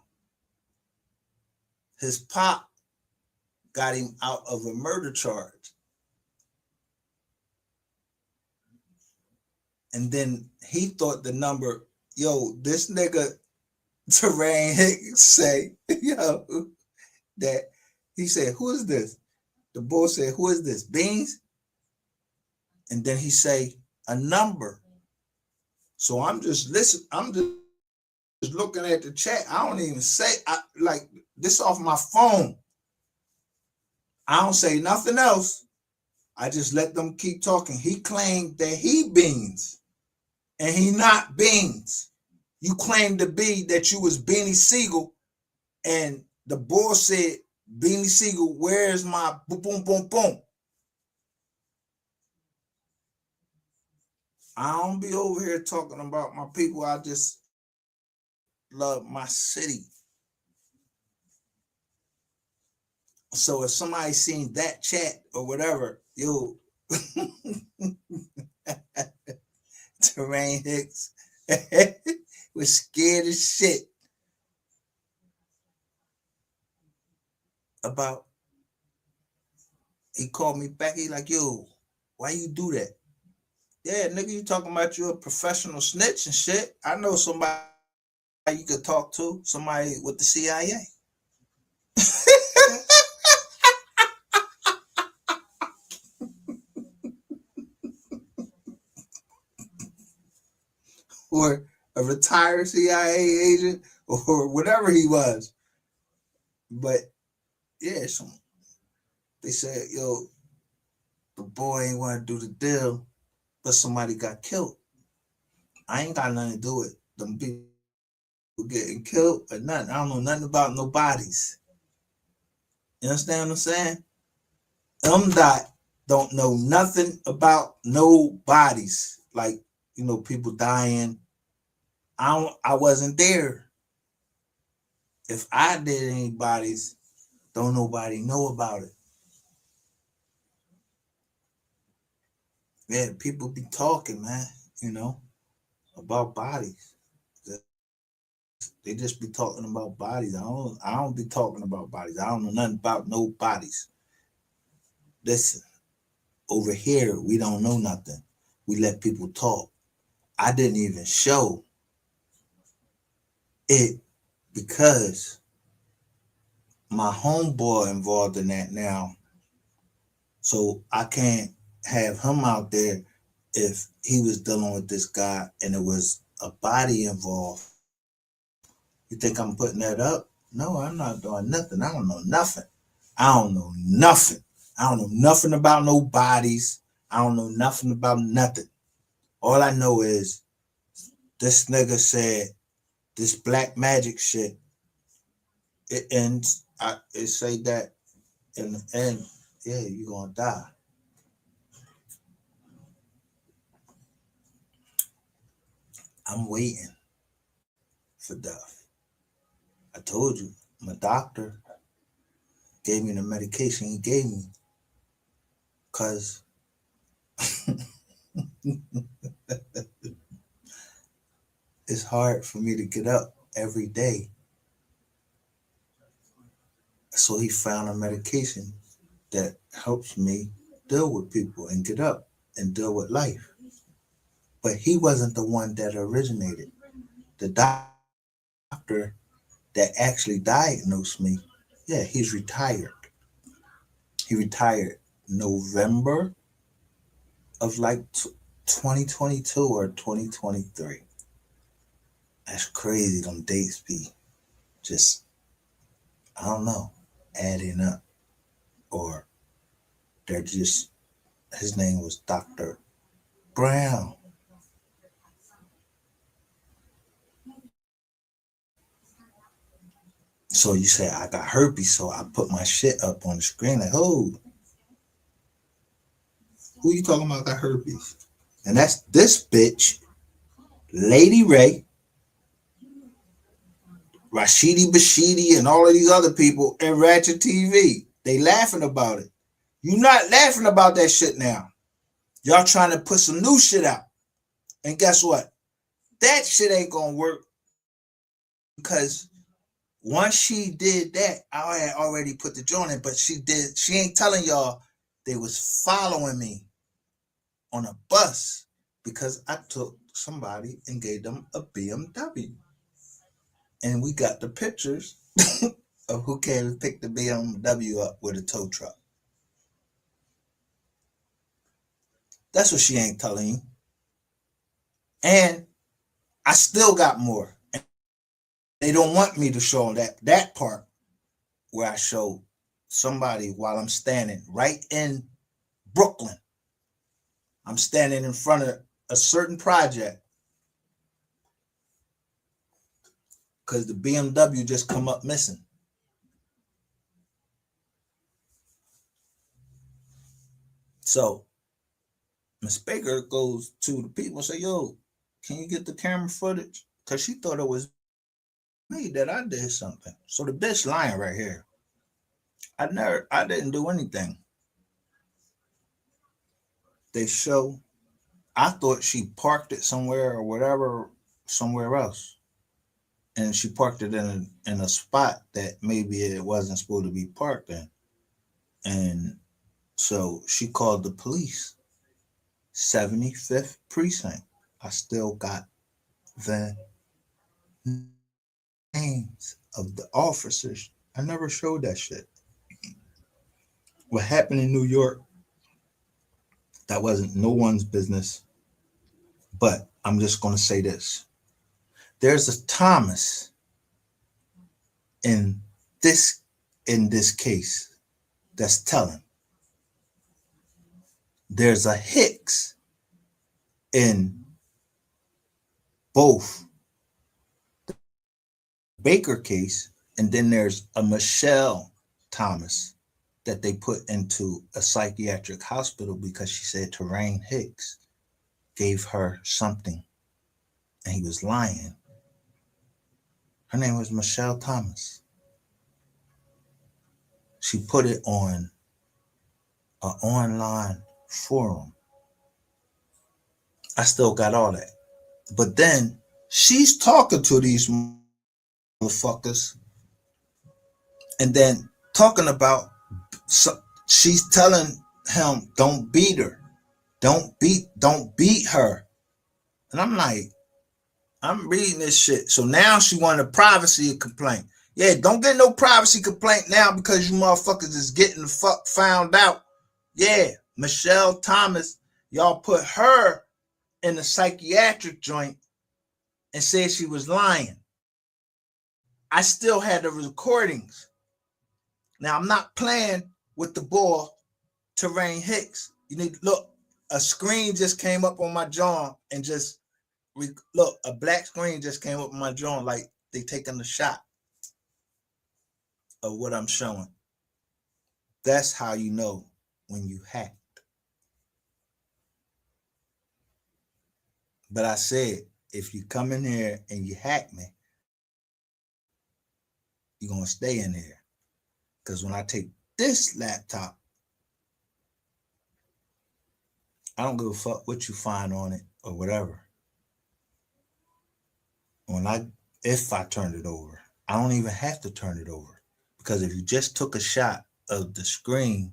S1: His pop got him out of a murder charge. And then he thought the number, yo, this nigga Terrain Hicks say, yo, that he said, who is this? The boy said, who is this? Beans? And then he say a number. So I'm just listening. I'm just looking at the chat. I don't even say, like this off my phone. I don't say nothing else. I just let them keep talking. He claimed that he Beans, and he not Beans. You claimed to be that you was Beanie Siegel, and the boy said, Beanie Siegel, where's my boom, boom, boom, boom? I don't be over here talking about my people. I just love my city. So if somebody seen that chat or whatever, yo, Terrain Hicks was scared as shit about. He called me back. He like, yo, why you do that? Yeah, nigga, you talking about you a professional snitch and shit. I know somebody you could talk to, somebody with the CIA. Or a retired CIA agent or whatever he was. But yeah, they said, yo, the boy ain't want to do the deal, but somebody got killed. I ain't got nothing to do with it. Them people getting killed or nothing. I don't know nothing about no bodies. You understand what I'm saying? Dot don't know nothing about no bodies. Like, you know, people dying. I wasn't there. If I did any bodies, don't nobody know about it. Yeah, people be talking, man, you know, about bodies. They just be talking about bodies. I don't be talking about bodies. I don't know nothing about no bodies. Listen, over here, we don't know nothing. We let people talk. I didn't even show it because my homeboy involved in that now. So I can't have him out there if he was dealing with this guy and it was a body involved. You think I'm putting that up? No, I'm not doing nothing. I don't know nothing. I don't know nothing. I don't know nothing about no bodies. I don't know nothing about nothing. All I know is this nigga said this black magic shit. It ends. It say that in the end, yeah, you're gonna die. I'm waiting for death. I told you, my doctor gave me the medication he gave me because it's hard for me to get up every day. So he found a medication that helps me deal with people and get up and deal with life. But he wasn't the one that originated. The doctor doctor that actually diagnosed me, yeah, he's retired. He retired November of like 2022 or 2023. That's crazy. Them dates be just, I don't know, adding up. Or they're just, his name was Dr. Brown. So you say, I got herpes. So I put my shit up on the screen like, oh, who you talking about got herpes? And that's this bitch, Lady Ray, Rashidi Bashidi, and all of these other people in Ratchet TV. They laughing about it. You not laughing about that shit now. Y'all trying to put some new shit out. And guess what? That shit ain't gonna work because once she did that, I had already put the joint in, but she ain't telling y'all they was following me on a bus because I took somebody and gave them a BMW. And we got the pictures of who came and picked the BMW up with a tow truck. That's what she ain't telling you. And I still got more. They don't want me to show that part where I show somebody while I'm standing right in Brooklyn. I'm standing in front of a certain project because the BMW just come up missing. So Miss Baker goes to the people and say, yo, can you get the camera footage? Because she thought it was me that I did something. So the bitch lying right here. I didn't do anything. They show, I thought she parked it somewhere or whatever, somewhere else. And she parked it in a spot that maybe it wasn't supposed to be parked in. And so she called the police, 75th precinct. I still got the names of the officers. I never showed that shit. What happened in New York, that wasn't no one's business. But I'm just going to say this. There's a Thomas in this case that's telling. There's a Hicks in both the Baker case, and then there's a Michelle Thomas that they put into a psychiatric hospital because she said Terrain Hicks gave her something and he was lying. Her name was Michelle Thomas. She put it on an online forum. I still got all that. But then she's talking to these motherfuckers and then talking about, she's telling him, don't beat her. Don't beat her. And I'm like, I'm reading this shit. So now she wanted a privacy complaint. Yeah, don't get no privacy complaint now because you motherfuckers is getting the fuck found out. Yeah, Michelle Thomas, y'all put her in the psychiatric joint and said she was lying. I still had the recordings. Now I'm not playing with the boy Terrain Hicks. You need to look. A screen just came up on my jaw and just look. A black screen just came up on my jaw like they taking a shot of what I'm showing. That's how you know when you hacked. But I said, if you come in here and you hack me, you're gonna stay in here. Because when I take this laptop, I don't give a fuck what you find on it or whatever. If I turn it over, I don't even have to turn it over. Because if you just took a shot of the screen,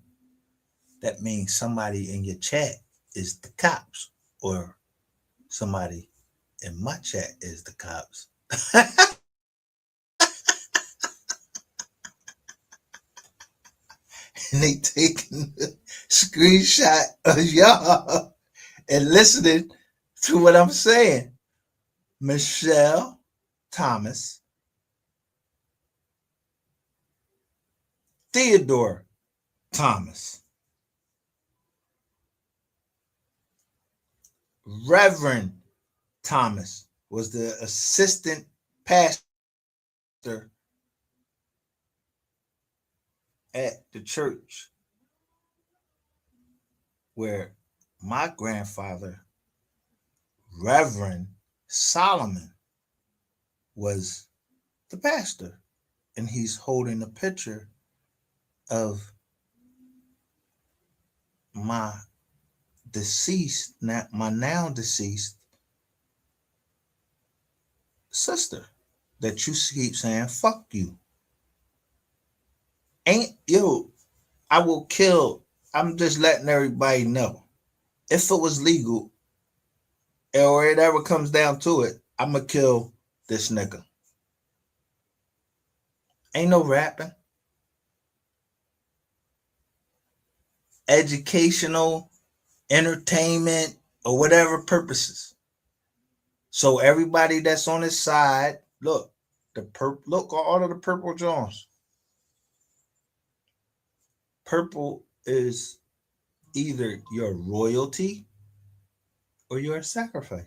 S1: that means somebody in your chat is the cops or somebody in my chat is the cops. and they taking a screenshot of y'all and listening to what I'm saying. Michelle Thomas, Theodore Thomas, Reverend Thomas was the assistant pastor at the church where my grandfather, Reverend Solomon, was the pastor. And he's holding a picture of my now deceased sister that you keep saying, fuck you. I will kill. I'm just letting everybody know. If it was legal, or it ever comes down to it, I'm going to kill this nigga. Ain't no rapping. Educational, entertainment, or whatever purposes. So everybody that's on his side, look, look all of the purple Jones. Purple is either your royalty or your sacrifice.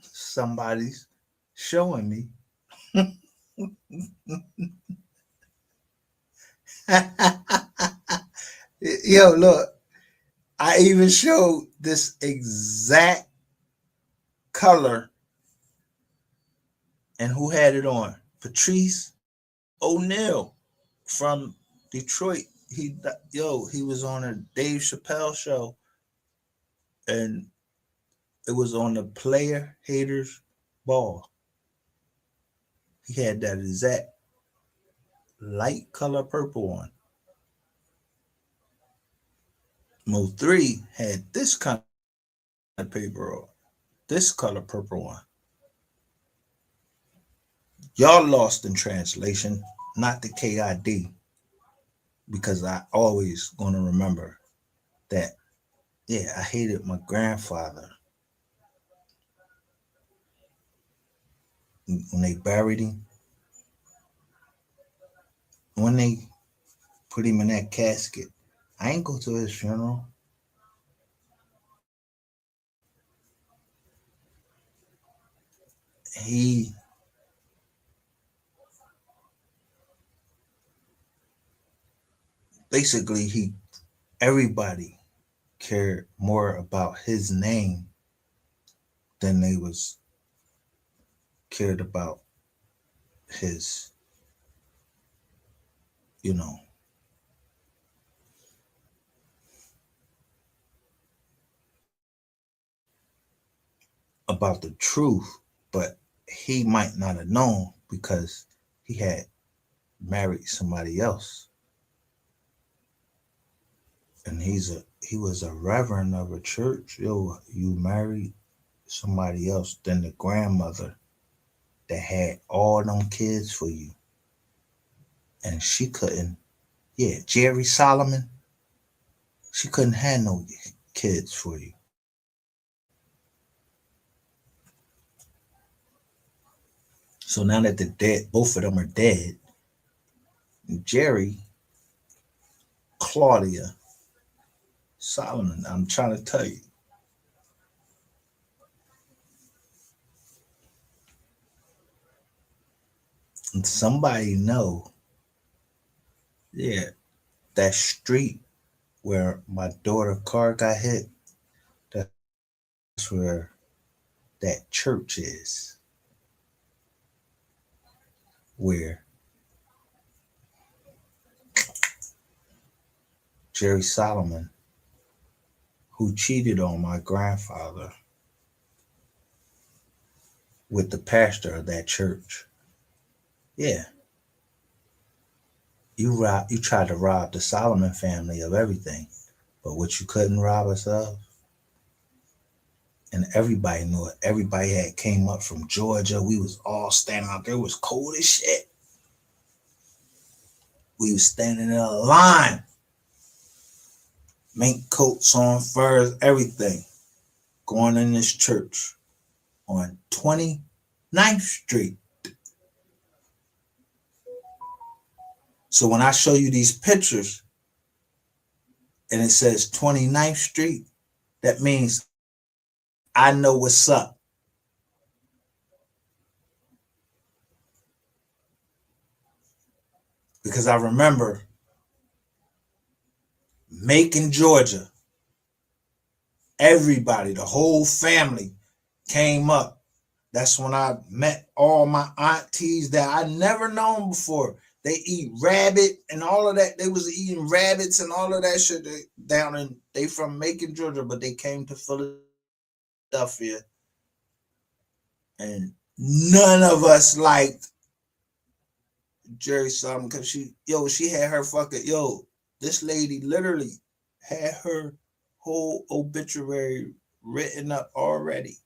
S1: Somebody's showing me. Yo, look, I even showed this exact color and who had it on. Patrice O'Neal from Detroit. He was on a Dave Chappelle show, and it was on the Player Haters Ball. He had that exact light color purple one. Mo 3 had this kind of paper on, this color purple one. Y'all lost in translation, not the KID, because I always going to remember that, yeah, I hated my grandfather. When they buried him, when they put him in that casket, I ain't go to his funeral. He basically everybody cared more about his name than they was cared about his, about the truth, but he might not have known because he had married somebody else. And he was a reverend of a church. Yo, you married somebody else than the grandmother that had all them kids for you. And she couldn't, Jerry Solomon, she couldn't have no kids for you. So now that they're dead, both of them are dead. Jerry, Claudia, Solomon, I'm trying to tell you. And somebody know, that street where my daughter's car got hit, that's where that church is. Where Jerry Solomon, who cheated on my grandfather with the pastor of that church. Yeah. You tried to rob the Solomon family of everything, but what you couldn't rob us of, and everybody knew it. Everybody had came up from Georgia. We was all standing out there. It was cold as shit. We was standing in a line. Mink coats on, furs, everything. Going in this church on 29th Street. So when I show you these pictures and it says 29th Street, that means I know what's up. Because I remember Macon, Georgia. Everybody, the whole family came up. That's when I met all my aunties that I never known before. They eat rabbit and all of that. They was eating rabbits and all of that shit down in, they from Macon, Georgia, but they came to Philadelphia. And none of us liked Jerry something because she had her fucking, this lady literally had her whole obituary written up already.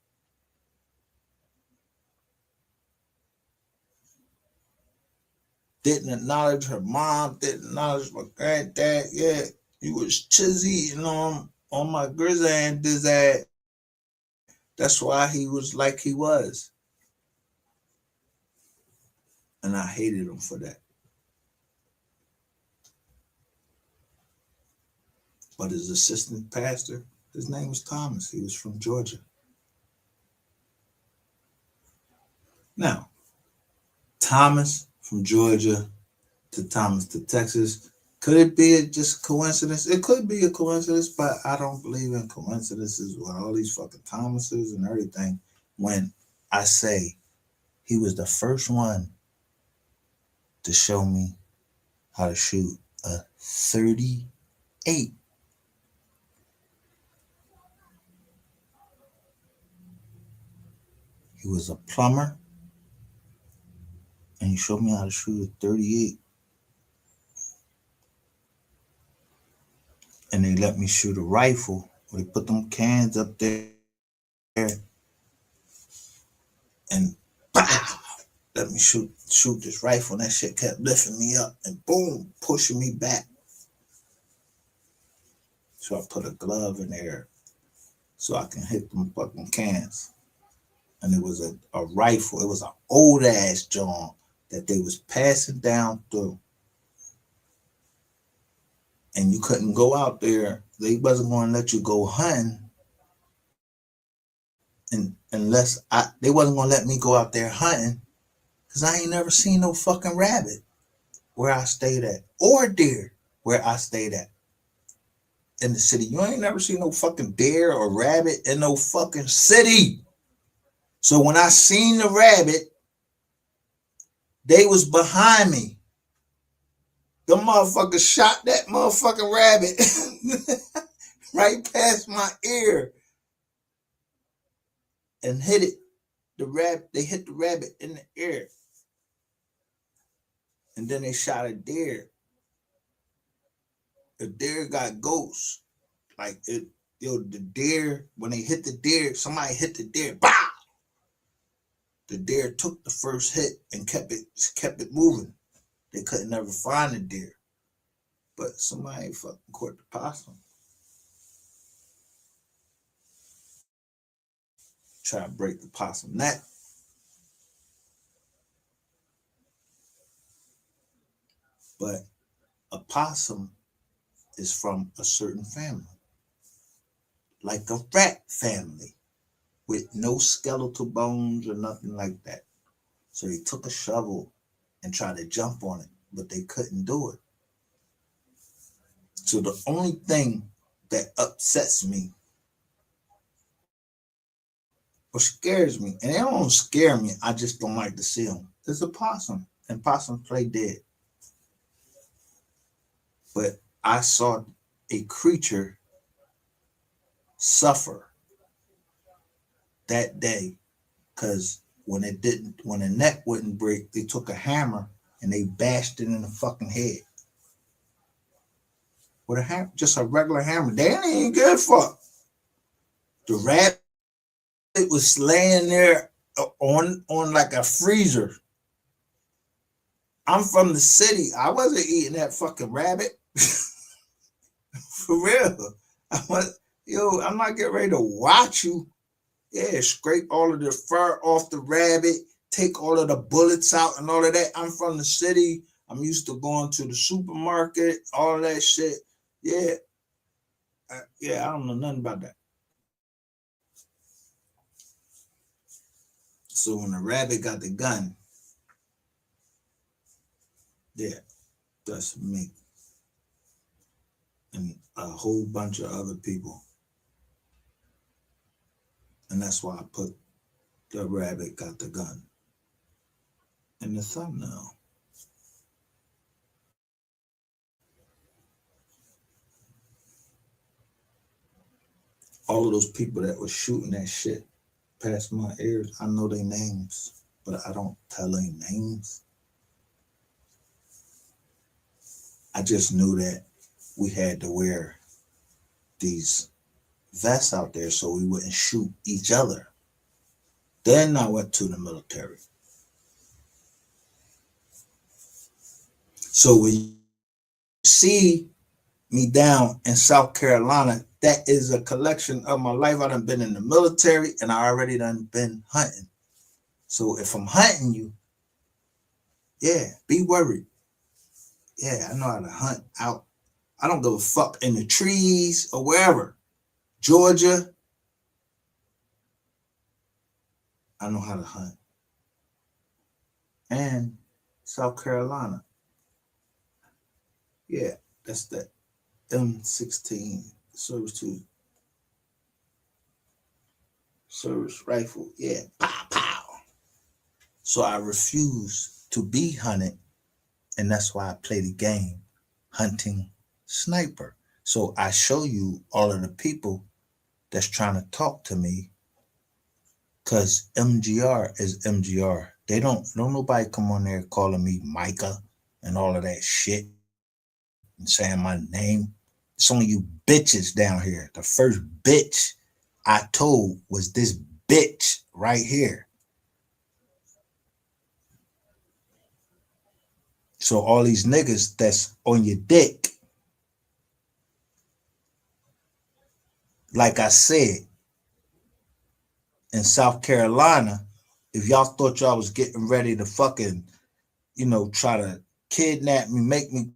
S1: Didn't acknowledge her mom, didn't acknowledge my granddad. Yeah, he was chizzy on my grizzly and his ass. That's why he was like he was. And I hated him for that. But his assistant pastor, his name was Thomas. He was from Georgia. Now, Thomas from Georgia to Thomas to Texas. Could it be just a coincidence? It could be a coincidence, but I don't believe in coincidences with all these fucking Thomases and everything. When I say he was the first one to show me how to shoot a 38. He was a plumber, and he showed me how to shoot a 38. And they let me shoot a rifle. They put them cans up there and pow, let me shoot this rifle. And that shit kept lifting me up and boom, pushing me back. So I put a glove in there so I can hit them fucking cans. And it was a rifle. It was an old ass John that they was passing down through. And you couldn't go out there. They wasn't going to let you go hunting unless they wasn't going to let me go out there hunting because I ain't never seen no fucking rabbit where I stayed at or deer where I stayed at in the city. You ain't never seen no fucking deer or rabbit in no fucking city. So when I seen the rabbit, they was behind me. The motherfucker shot that motherfucking rabbit right past my ear and hit it. They hit the rabbit in the ear. And then they shot a deer. The deer got ghosts. Like the deer, when they hit the deer, somebody hit the deer, bah! The deer took the first hit and kept it moving. They couldn't never find the deer. But somebody fucking caught the possum. Try to break the possum neck. But a possum is from a certain family. Like a rat family. With no skeletal bones or nothing like that. So they took a shovel and tried to jump on it, but they couldn't do it. So the only thing that upsets me or scares me, and they don't scare me, I just don't like to see them, is a possum. And possums play dead. But I saw a creature suffer that day because when the neck wouldn't break, they took a hammer and they bashed it in the fucking head. With a hammer, just a regular hammer. They ain't good for. The rabbit was laying there on like a freezer. I'm from the city. I wasn't eating that fucking rabbit. For real. I'm not getting ready to watch you. Yeah, scrape all of the fur off the rabbit, take all of the bullets out and all of that. I'm from the city. I'm used to going to the supermarket, all of that shit. Yeah. I don't know nothing about that. So when the rabbit got the gun, yeah, that's me. And a whole bunch of other people. And that's why I put the rabbit got the gun in the thumbnail. All of those people that were shooting that shit past my ears, I know their names, but I don't tell their names. I just knew that we had to wear these vests out there so we wouldn't shoot each other. Then I went to the military. So when you see me down in South Carolina, that is a collection of my life. I done been in the military and I already done been hunting. So if I'm hunting you, yeah, be worried. Yeah, I know how to hunt out. I don't give a fuck in the trees or wherever. Georgia, I know how to hunt. And South Carolina. Yeah, that's that M16 service rifle. Yeah, pow, pow. So I refuse to be hunted. And that's why I play the game hunting sniper. So I show you all of the people that's trying to talk to me because MGR is MGR. Don't nobody come on there calling me Micah and all of that shit and saying my name. It's only you bitches down here. The first bitch I told was this bitch right here. So all these niggas that's on your dick, like I said, in South Carolina, if y'all thought y'all was getting ready to fucking, try to kidnap me, make me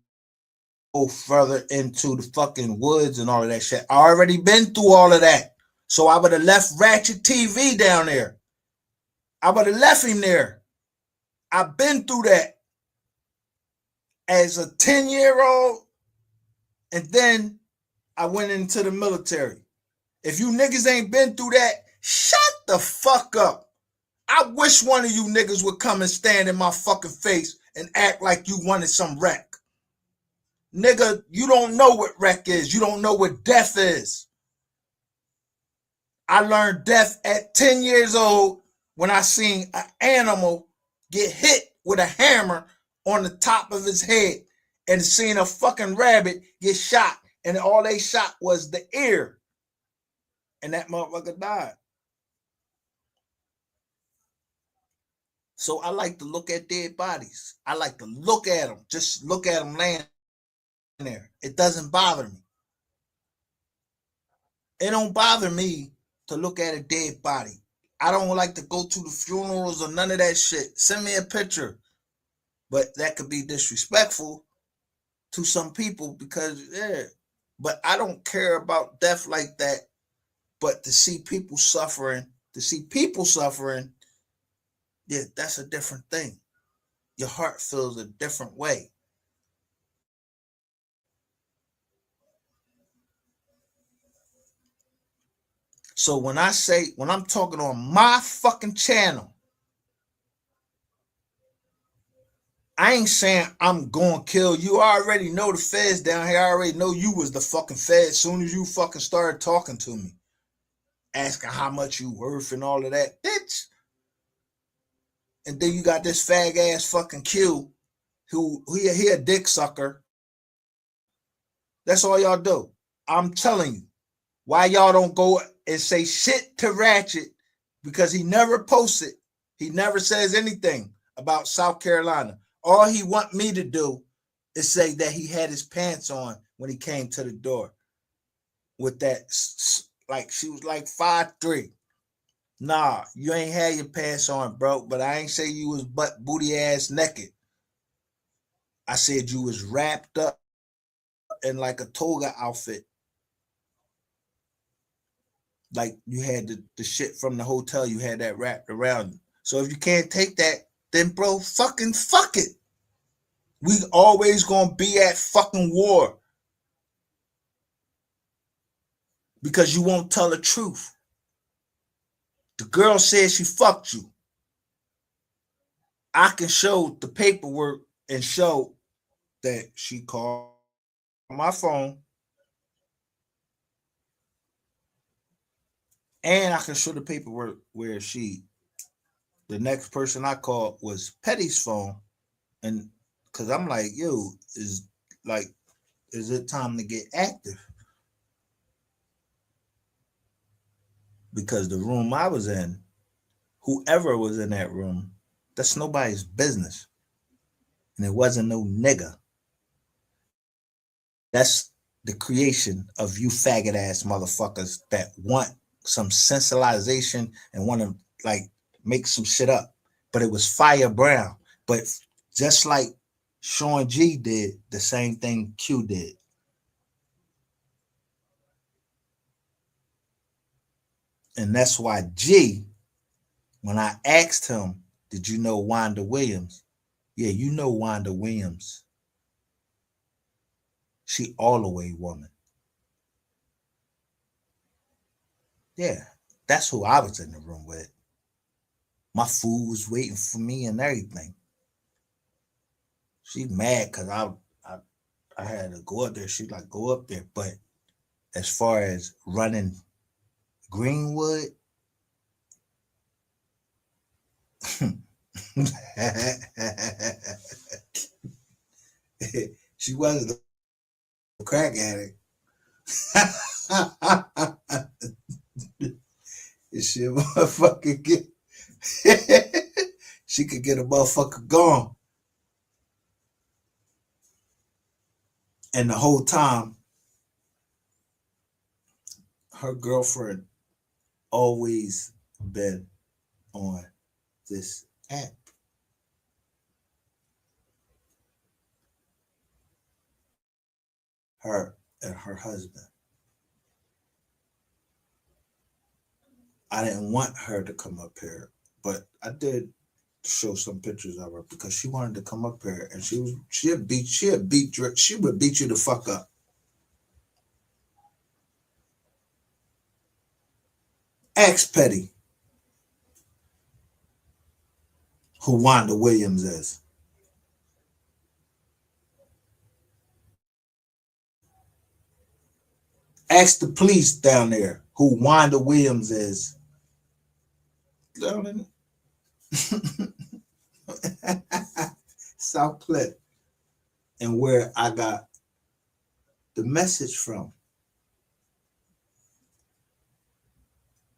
S1: go further into the fucking woods and all of that shit, I already been through all of that. So I would have left Ratchet TV down there. I would have left him there. I've been through that as a 10-year-old, and then I went into the military. If you niggas ain't been through that, shut the fuck up. I wish one of you niggas would come and stand in my fucking face and act like you wanted some wreck. Nigga, you don't know what wreck is. You don't know what death is. I learned death at 10 years old when I seen an animal get hit with a hammer on the top of his head and seen a fucking rabbit get shot, and all they shot was the ear. And that motherfucker died. So I like to look at dead bodies. I like to look at them. Just look at them laying there. It doesn't bother me. It don't bother me to look at a dead body. I don't like to go to the funerals or none of that shit. Send me a picture. But that could be disrespectful to some people because, yeah. But I don't care about death like that. But to see people suffering, yeah, that's a different thing. Your heart feels a different way. So when I'm talking on my fucking channel, I ain't saying I'm gonna kill you. I already know the feds down here. I already know you was the fucking feds as soon as you fucking started talking to me. Asking how much you worth and all of that. Bitch. And then you got this fag ass fucking Q who he a dick sucker. That's all y'all do. I'm telling you. Why y'all don't go and say shit to Ratchet, because he never posts it. He never says anything about South Carolina. All he want me to do is say that he had his pants on when he came to the door with that, like she was like 5'3". Nah, you ain't had your pants on, bro. But I ain't say you was butt booty ass naked. I said you was wrapped up in like a toga outfit. Like you had the shit from the hotel, you had that wrapped around you. So if you can't take that, then bro, fucking fuck it. We always gonna be at fucking war because you won't tell the truth. The girl said she fucked you. I can show the paperwork and show that she called my phone, and I can show the paperwork where the next person I called was Petty's phone, and because I'm like, yo, like, is it time to get active? Because the room I was in, whoever was in that room, that's nobody's business, and it wasn't no nigga. That's the creation of you faggot ass motherfuckers that want some sensualization and want to like make some shit up. But it was Fire Brown. But just like Sean G did, the same thing Q did. And that's why G, when I asked him, did you know Wanda Williams? Yeah, you know Wanda Williams. She all the way woman. Yeah, that's who I was in the room with. My food was waiting for me and everything. She mad because I had to go up there. She like, go up there. But as far as running Greenwood, she wasn't a crack addict. She a motherfucker get she could get a motherfucker gone. And the whole time, her girlfriend always been on this app. Her and her husband. I didn't want her to come up here, but I did show some pictures of her because she wanted to come up here, and she would beat you the fuck up. Ask Petty who Wanda Williams is. Ask the police down there who Wanda Williams is. Down in South Cliff, and where I got the message from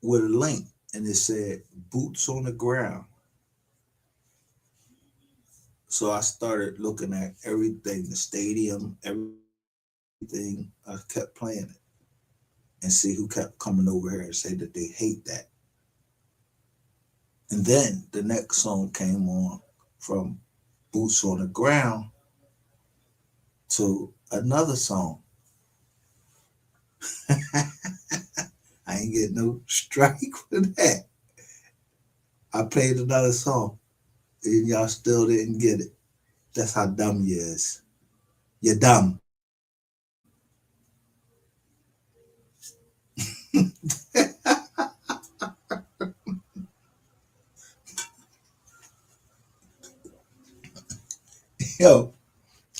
S1: with a link, and it said boots on the ground. So I started looking at everything, the stadium, everything. I kept playing it and see who kept coming over here and say that they hate that. And then the next song came on from Boots on the Ground to another song. I ain't get no strike for that. I played another song and y'all still didn't get it. That's how dumb you is. You're dumb. Yo,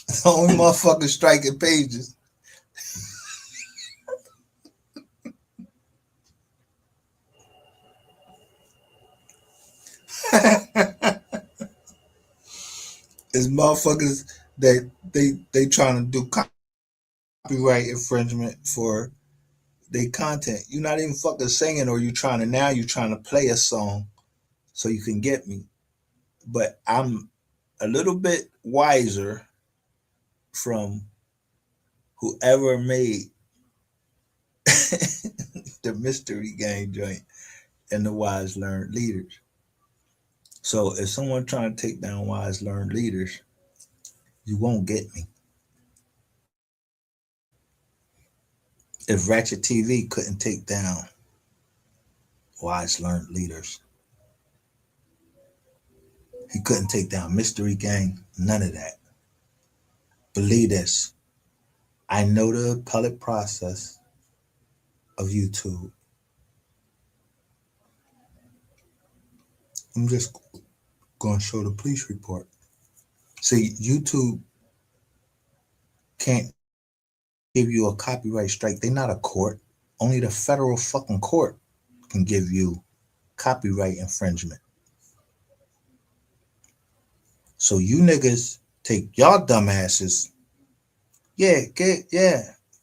S1: the only motherfucking striking pages. Is motherfuckers that they trying to do copyright infringement for their content. You're not even fucking singing, or you trying to play a song so you can get me. But I'm a little bit wiser from whoever made the mystery game joint and the wise learned leaders. So if someone trying to take down wise learned leaders, you won't get me. If Ratchet TV couldn't take down wise learned leaders, he couldn't take down Mystery Gang, none of that. Believe this. I know the appellate process of YouTube. I'm just going to show the police report. See, YouTube can't give you a copyright strike. They're not a court. Only the federal fucking court can give you copyright infringement. So you niggas take y'all dumbasses. Yeah.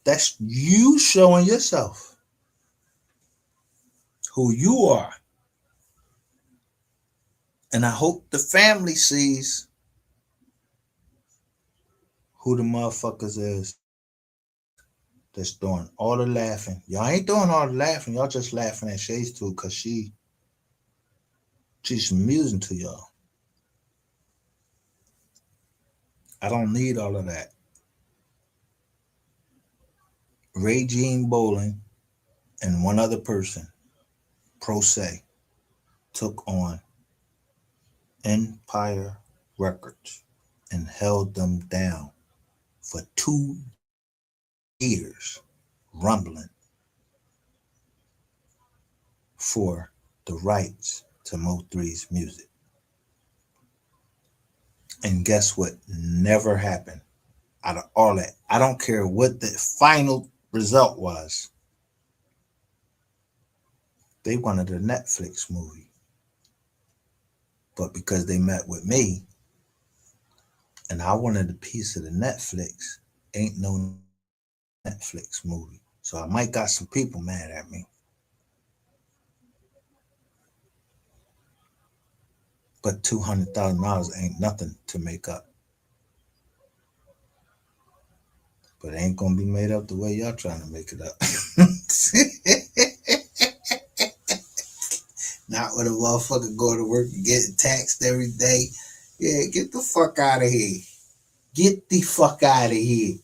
S1: That's you showing yourself who you are. And I hope the family sees who the motherfuckers is that's doing all the laughing. Y'all ain't doing all the laughing. Y'all just laughing at Shades too because she's amusing to y'all. I don't need all of that. Ray Jean Bowling and one other person, pro se, took on Empire Records and held them down for 2 years, rumbling for the rights to Mo3's music. And guess what? Never happened out of all that. I don't care what the final result was. They wanted a Netflix movie. But because they met with me and I wanted a piece of the Netflix, ain't no Netflix movie. So I might got some people mad at me. But $200,000 ain't nothing to make up. But it ain't gonna be made up the way y'all trying to make it up. Not with a motherfucker going to work and getting taxed every day. Yeah, get the fuck out of here. Get the fuck out of here.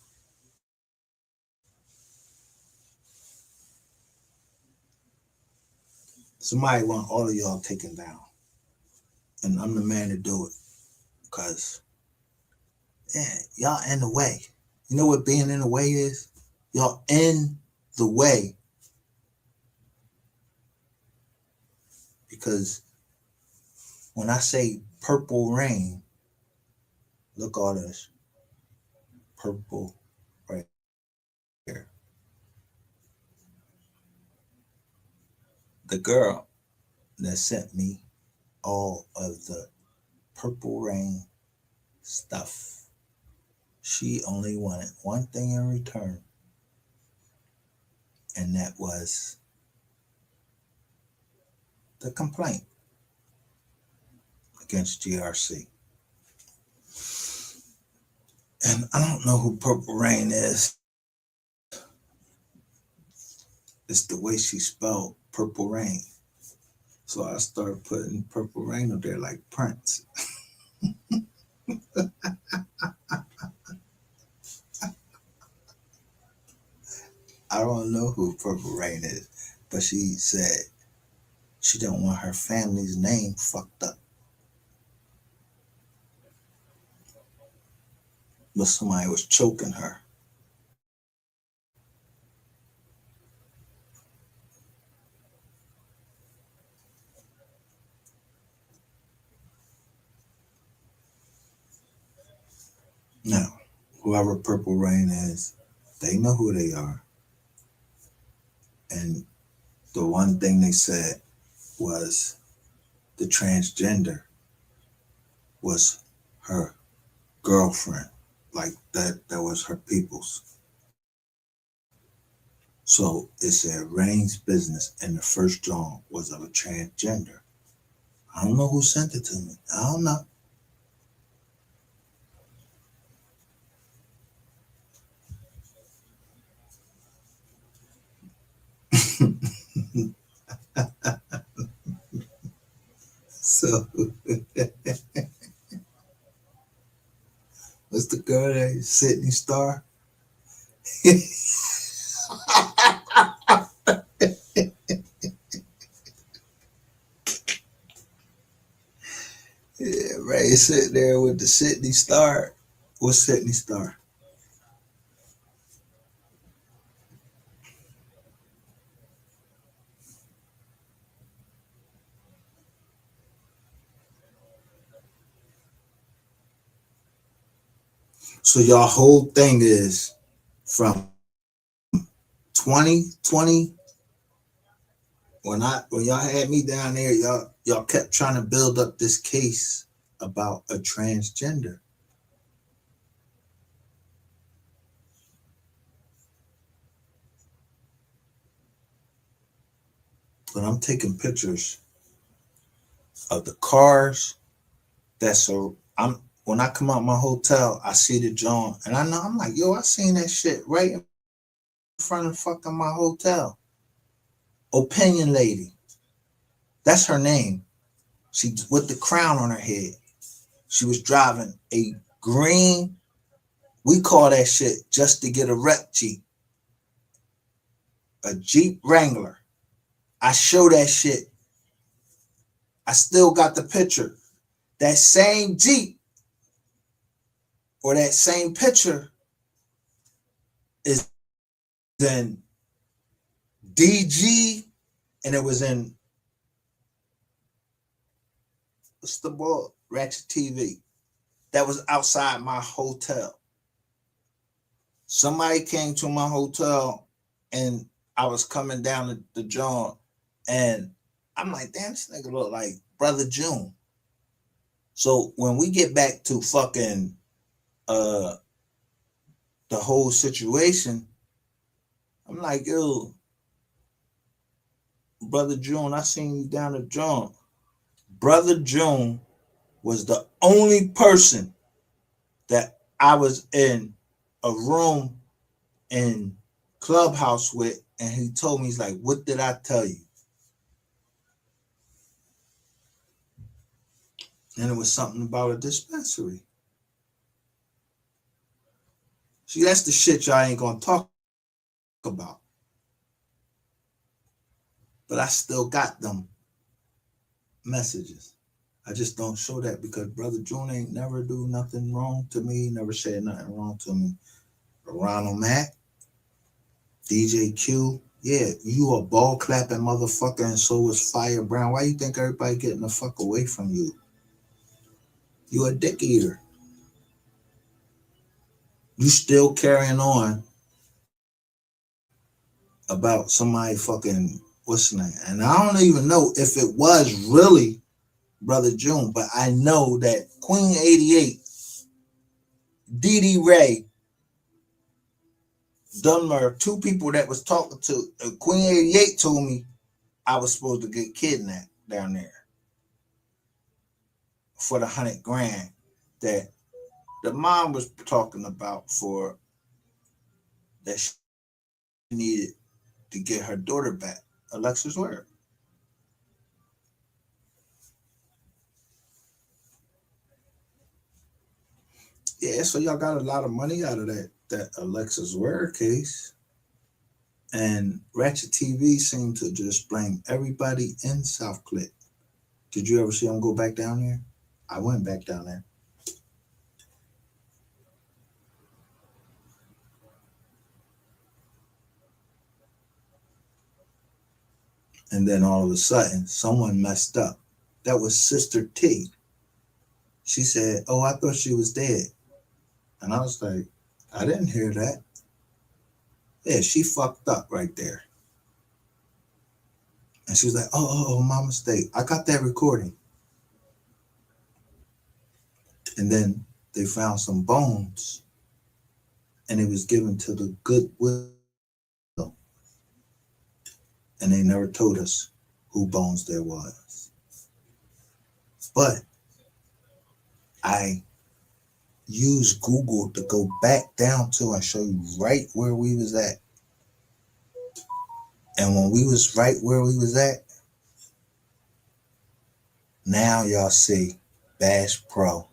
S1: Somebody want all of y'all taken down. And I'm the man to do it. Because, yeah, y'all in the way. You know what being in the way is? Y'all in the way. Because when I say purple rain, look all this. Purple right here. The girl that sent me all of the purple rain stuff, she only wanted one thing in return, and that was the complaint against GRC. And I don't know who Purple Rain is. It's the way she spelled Purple Rain. So I started putting Purple Rain up there like Prince. I don't know who Purple Rain is, but she said she don't want her family's name fucked up. But somebody was choking her. Now, whoever Purple Rain is, they know who they are. And the one thing they said was the transgender was her girlfriend. Like that was her people's. So it said Rain's business, and the first drawing was of a transgender. I don't know who sent it to me. I don't know. So what's the girl name? Sydney Star? Yeah, Ray sitting there with the Sydney Star. What's Sydney Star? So y'all whole thing is from 2020 when y'all had me down there, y'all kept trying to build up this case about a transgender. But I'm taking pictures of the cars that's so I'm when I come out my hotel, I see the John and I know I'm like, yo, I seen that shit right in front of fucking my hotel. Opinion lady. That's her name. She with the crown on her head. She was driving a green, we call that shit just to get a wreck Jeep. A Jeep Wrangler. I show that shit. I still got the picture. That same Jeep or that same picture is in DG and it was in what's the ball? Ratchet TV. That was outside my hotel. Somebody came to my hotel and I was coming down the John and I'm like, damn, this nigga look like Brother June. So when we get back to fucking the whole situation, I'm like, yo, Brother June, I seen you down the John. Brother June was the only person that I was in a room in Clubhouse with, and he told me, he's like, what did I tell you? And it was something about a dispensary. See, that's the shit y'all ain't gonna talk about. But I still got them messages. I just don't show that because Brother June ain't never do nothing wrong to me, never said nothing wrong to me. Ronald Mack, DJ Q, yeah, you a ball clapping motherfucker and so was Fire Brown. Why you think everybody getting the fuck away from you? You a dick eater. You still carrying on about somebody fucking, what's the name? And I don't even know if it was really Brother June, but I know that Queen 88, Dee Dee Ray, Dunmer, two people that was talking to Queen 88 told me I was supposed to get kidnapped down there for the 100 grand that the mom was talking about for that she needed to get her daughter back. Alexa's word. Yeah, so y'all got a lot of money out of that Alexa's word case. And Ratchet TV seemed to just blame everybody in South Click. Did you ever see them go back down there? I went back down there. And then all of a sudden, someone messed up. That was Sister T. She said, oh, I thought she was dead. And I was like, I didn't hear that. Yeah, she fucked up right there. And she was like, oh, my mistake. I got that recording. And then they found some bones. And it was given to the Goodwill. And they never told us who bones there was. But I used Google to go back down to and show you right where we was at. And when we was right where we was at, Now y'all see Bash Pro.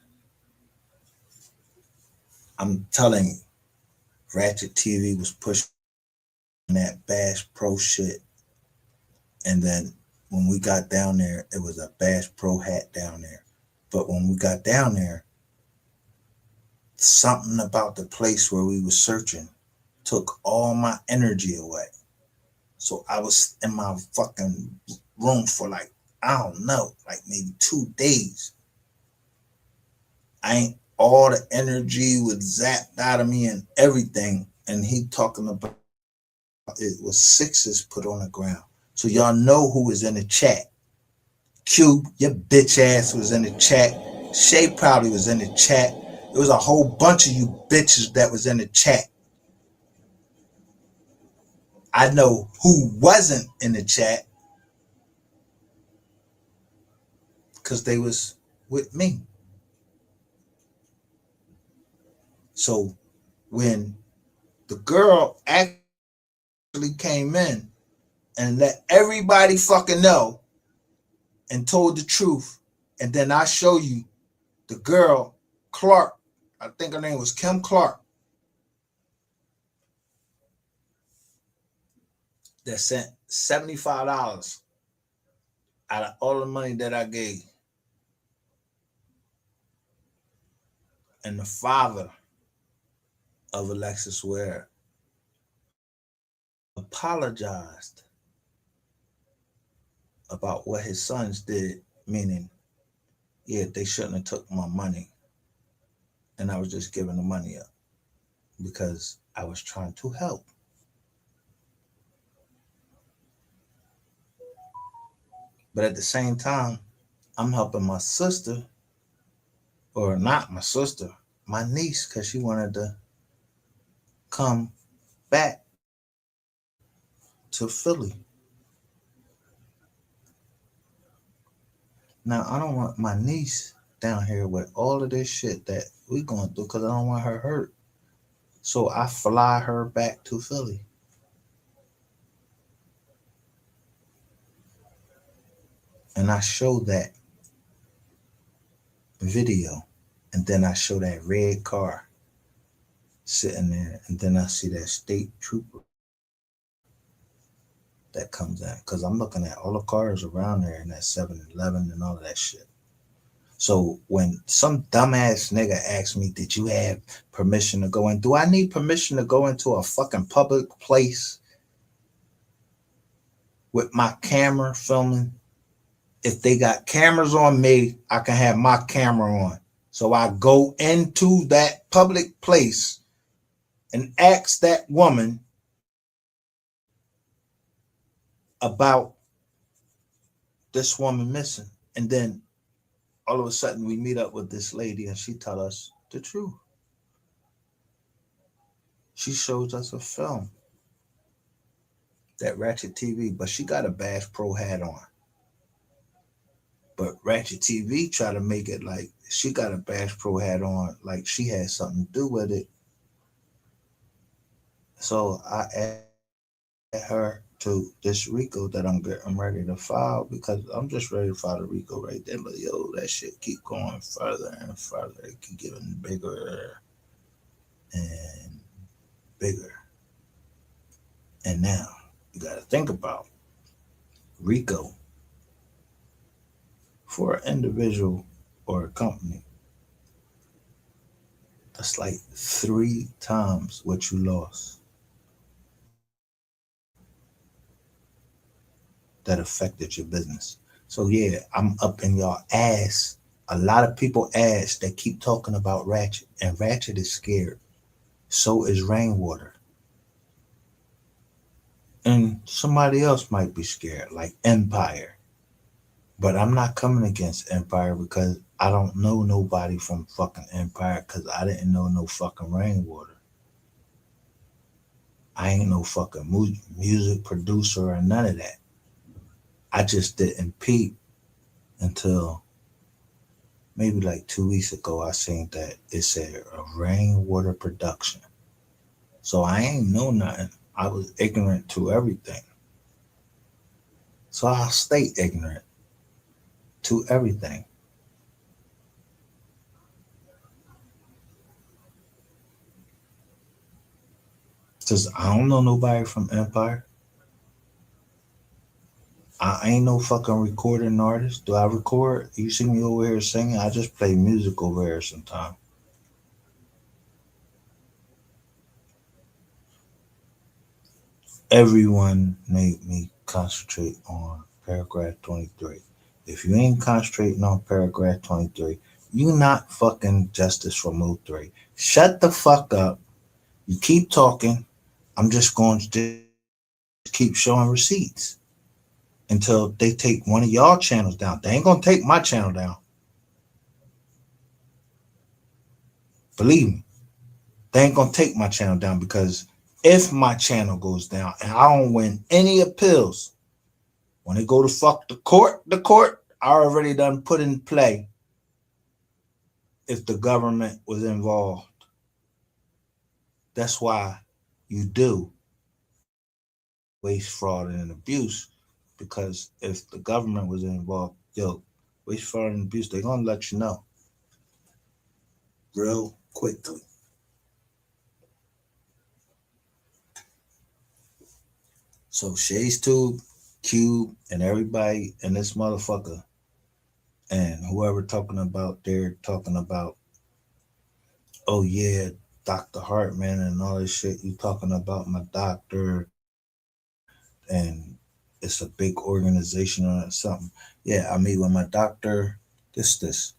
S1: I'm telling you, Ratchet TV was pushing that Bash Pro shit. And then when we got down there, it was a Bash Pro hat down there. But when we got down there, something about the place where we were searching took all my energy away. So I was in my fucking room for like, I don't know, like maybe 2 days. I ain't all the energy was zapped out of me and everything. And he talking about it was sixes put on the ground. So y'all know who was in the chat. Cube, your bitch ass was in the chat. Shay probably was in the chat. There was a whole bunch of you bitches that was in the chat. I know who wasn't in the chat because they was with me. So when the girl actually came in and let everybody fucking know and told the truth, and then I show you the girl, Clark, I think her name was Kim Clark, that sent $75 out of all the money that I gave. And the father of Alexis Ware apologized about what his sons did, meaning, yeah, they shouldn't have took my money. And I was just giving the money up because I was trying to help. But at the same time, I'm helping my sister, or not my sister, my niece, because she wanted to come back to Philly. Now, I don't want my niece down here with all of this shit that we going through because I don't want her hurt. So I fly her back to Philly. And I show that video. And then I show that red car sitting there. And then I see that state trooper that comes in. Because I'm looking at all the cars around there in that 7-Eleven and all of that shit. So when some dumbass nigga asks me, did you have permission to go in? Do I need permission to go into a fucking public place with my camera filming? If they got cameras on me, I can have my camera on. So I go into that public place and ask that woman about this woman missing. And then all of a sudden we meet up with this lady and she tell us the truth. She shows us a film, that Ratchet TV, but she got a Bash Pro hat on. But Ratchet TV try to make it like she got a Bash Pro hat on, like she had something to do with it. So I add her to this RICO that I'm ready to file because I'm just ready to file the RICO right there. But yo, that shit keep going further and further. It keep getting bigger and bigger. And now you got to think about RICO for an individual or a company. That's like 3 times what you lost. That affected your business. So yeah, I'm up in y'all ass. A lot of people ask that keep talking about Ratchet, and Ratchet is scared. So is Rainwater. And somebody else might be scared, like Empire. But I'm not coming against Empire because I don't know nobody from fucking Empire because I didn't know no fucking Rainwater. I ain't no fucking music producer or none of that. I just didn't peep until maybe like 2 weeks ago. I seen that it said a Rainwater production. So I ain't know nothing. I was ignorant to everything. So I'll stay ignorant. to everything. Cause I don't know nobody from Empire. I ain't no fucking recording artist. Do I record? You see me over here singing? I just play music over here sometimes. Everyone made me concentrate on paragraph 23. If you ain't concentrating on paragraph 23, you not fucking Justice from '03. Shut the fuck up. You keep talking. I'm just going to just keep showing receipts until they take one of y'all channels down. They ain't gonna take my channel down. Believe me, they ain't gonna take my channel down because if my channel goes down and I don't win any appeals, when they go to fuck the court I already done put in play if the government was involved. That's why you do waste, fraud, and abuse. Because if the government was involved, yo, waste, fraud, and abuse, they're gonna let you know real quickly. So Shay's Tube, Cube, and everybody in this motherfucker, and whoever talking about, they're talking about, oh yeah, Dr. Hartman and all this shit. You talking about my doctor, and it's a big organization or something. Yeah, I meet with my doctor. This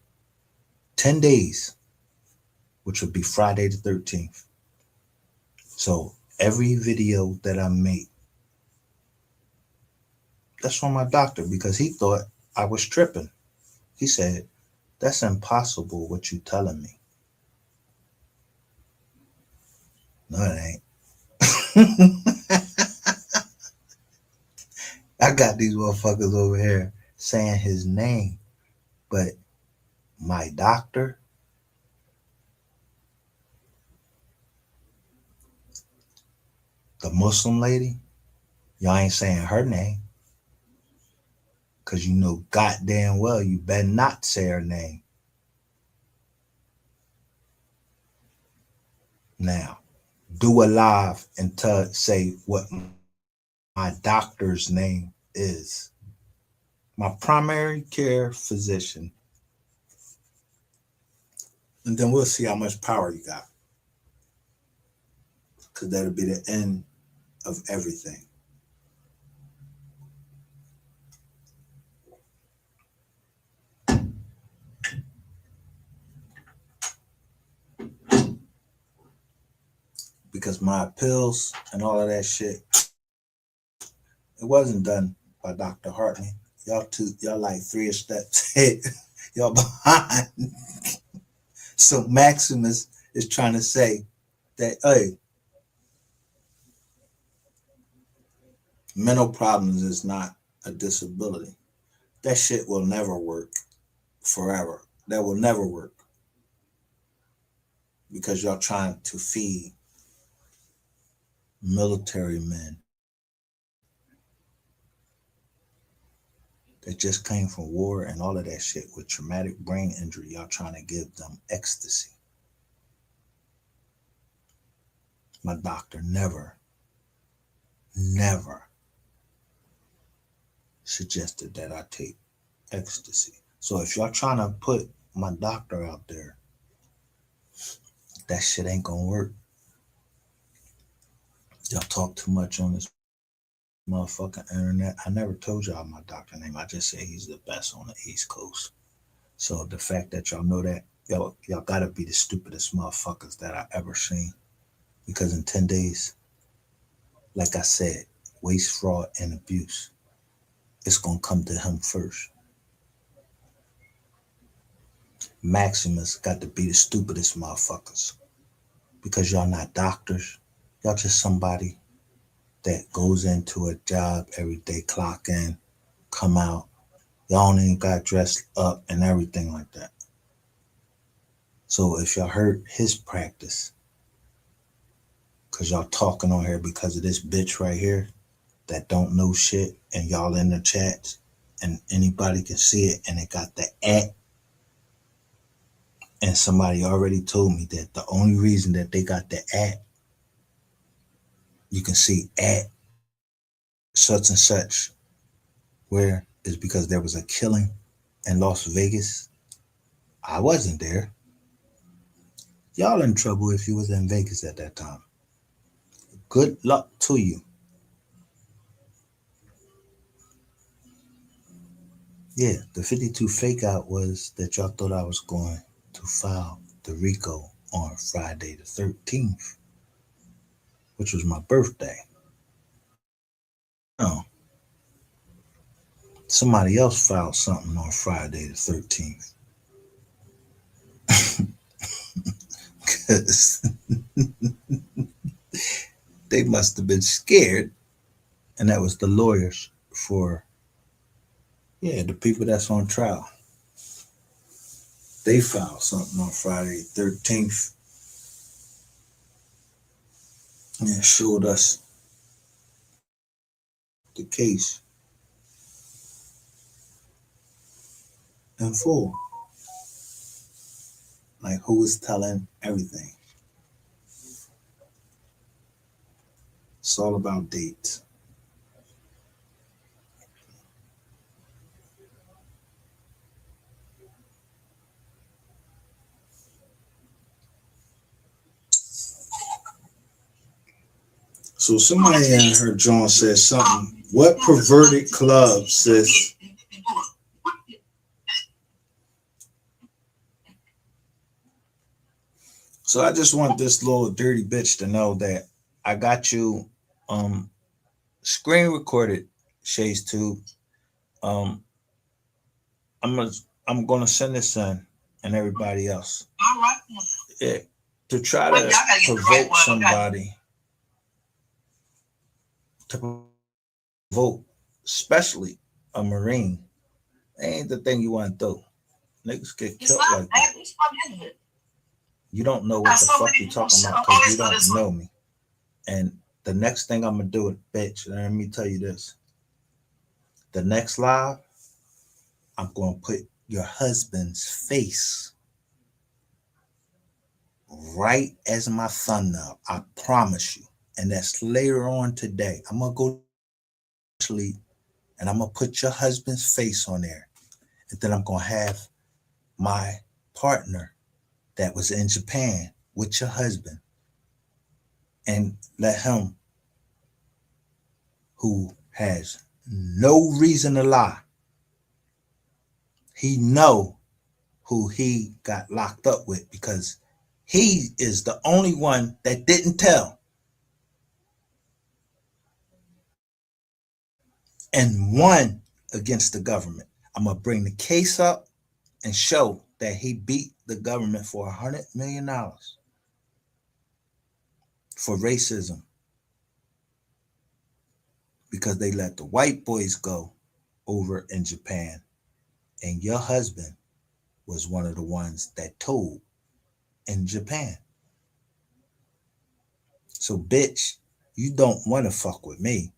S1: 10 days, which would be Friday the 13th. So every video that I make, that's from my doctor because he thought I was tripping. He said, "That's impossible. What you telling me?" No, it ain't. I got these motherfuckers over here saying his name, but my doctor, the Muslim lady, y'all ain't saying her name because you know goddamn well you better not say her name. Now, do a live and say what my doctor's name is. My primary care physician. And then we'll see how much power you got. Because that'll be the end of everything. Because my pills and all of that shit, it wasn't done by Dr. Hartman. Y'all like 3 steps ahead. Y'all behind. So Maximus is trying to say that, hey, mental problems is not a disability. That shit will never work forever. That will never work because y'all trying to feed military men that just came from war and all of that shit with traumatic brain injury. Y'all trying to give them ecstasy. My doctor never suggested that I take ecstasy. So if y'all trying to put my doctor out there, that shit ain't gonna work. Y'all talk too much on this motherfucking internet. I never told y'all my doctor name. I just say he's the best on the East Coast. So the fact that y'all know that, y'all gotta be the stupidest motherfuckers that I ever seen. Because in 10 days, like I said, waste, fraud, and abuse, it's gonna come to him first. Maximus got to be the stupidest motherfuckers. Because y'all not doctors. Y'all just somebody that goes into a job every day, clock in, come out. Y'all don't even got dressed up and everything like that. So if y'all hurt his practice, cause y'all talking on here because of this bitch right here that don't know shit, and y'all in the chats and anybody can see it, and it got the at. And somebody already told me that the only reason that they got the at, you can see at such and such, where is because there was a killing in Las Vegas. I wasn't there. Y'all in trouble if you was in Vegas at that time. Good luck to you. Yeah, the 52 fake out was that y'all thought I was going to file the RICO on Friday the 13th, which was my birthday. No, somebody else filed something on Friday the 13th. Because they must have been scared. And that was the lawyers for, yeah, the people that's on trial. They filed something on Friday the 13th and showed us the case in full. Like who was telling everything. It's all about dates. So somebody in her John said something. What perverted club says? So I just want this little dirty bitch to know that I got you screen recorded, Shay's Tube. Um I'm gonna I'm gonna send this in and everybody else.
S2: All right.
S1: Yeah, to try to provoke somebody to vote, especially a Marine. Ain't the thing you want to do. Niggas get killed like that. You don't know what the fuck you're talking about because you don't know me. And the next thing I'm gonna do, bitch, let me tell you this. The next live, I'm gonna put your husband's face right as my thumbnail. I promise you. And that's later on today. I'm gonna go to sleep and I'm gonna put your husband's face on there. And then I'm gonna have my partner that was in Japan with your husband and let him, who has no reason to lie, he know who he got locked up with because he is the only one that didn't tell and won against the government. I'm gonna bring the case up and show that he beat the government for $100 million for racism because they let the white boys go over in Japan. And your husband was one of the ones that told in Japan. So, bitch, you don't want to fuck with me.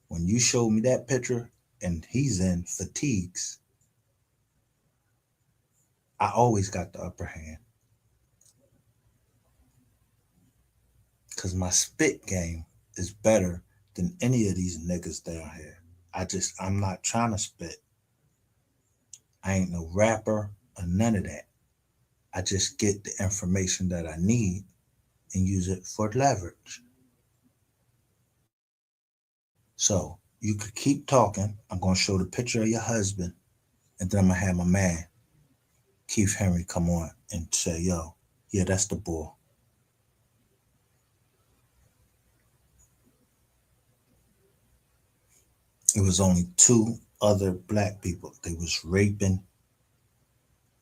S1: When you showed me that picture and he's in fatigues, I always got the upper hand. Because my spit game is better than any of these niggas down here. I'm not trying to spit. I ain't no rapper or none of that. I just get the information that I need and use it for leverage. So you could keep talking. I'm going to show the picture of your husband, and then I'm going to have my man, Keith Henry, come on and say, yo, yeah, that's the boy. It was only two other black people. They was raping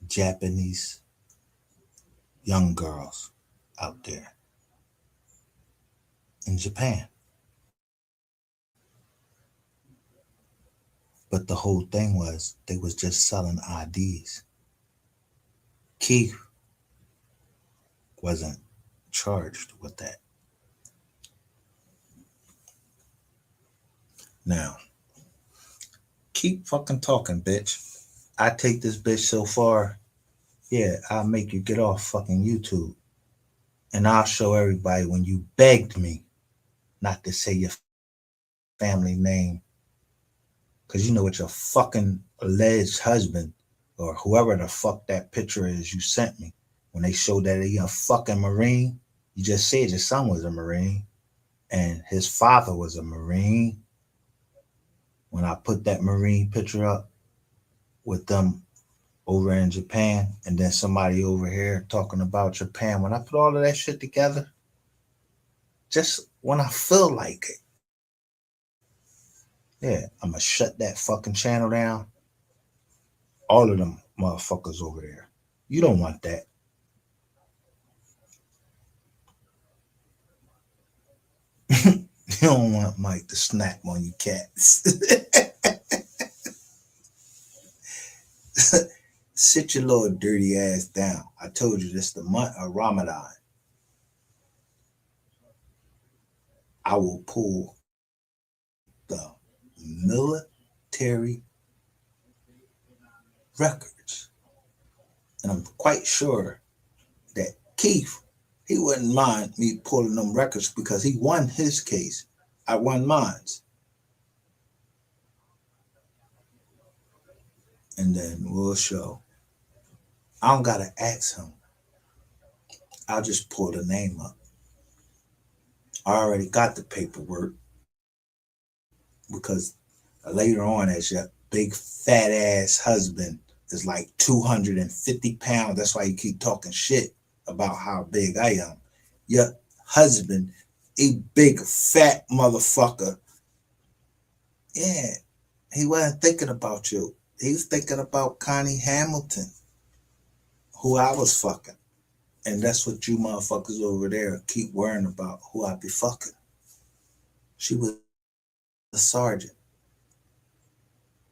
S1: Japanese young girls out there in Japan. But the whole thing was they was just selling IDs. Keith wasn't charged with that. Now, Keep fucking talking, bitch. I take this bitch so far, yeah, I'll make you get off fucking YouTube. And I'll show everybody when you begged me not to say your family name. Because you know what your fucking alleged husband or whoever the fuck that picture is you sent me, when they showed that he a fucking Marine, you just said your son was a Marine and his father was a Marine. When I put that Marine picture up with them over in Japan and then somebody over here talking about Japan, when I put all of that shit together, just when I feel like it, yeah, I'm gonna shut that fucking channel down. All of them motherfuckers over there. You don't want that. You don't want Mike to snap on you cats. Sit your little dirty ass down. I told you this the month of Ramadan. I will pull the military records. And I'm quite sure that Keith, he wouldn't mind me pulling them records because he won his case. I won mine. And then we'll show. I don't gotta ask him. I'll just pull the name up. I already got the paperwork because later on, as your big fat ass husband is like 250 pounds, that's why you keep talking shit about how big I am. Your husband, a big fat motherfucker. Yeah, he wasn't thinking about you. He was thinking about Connie Hamilton, who I was fucking. And that's what you motherfuckers over there keep worrying about, who I be fucking. She was a sergeant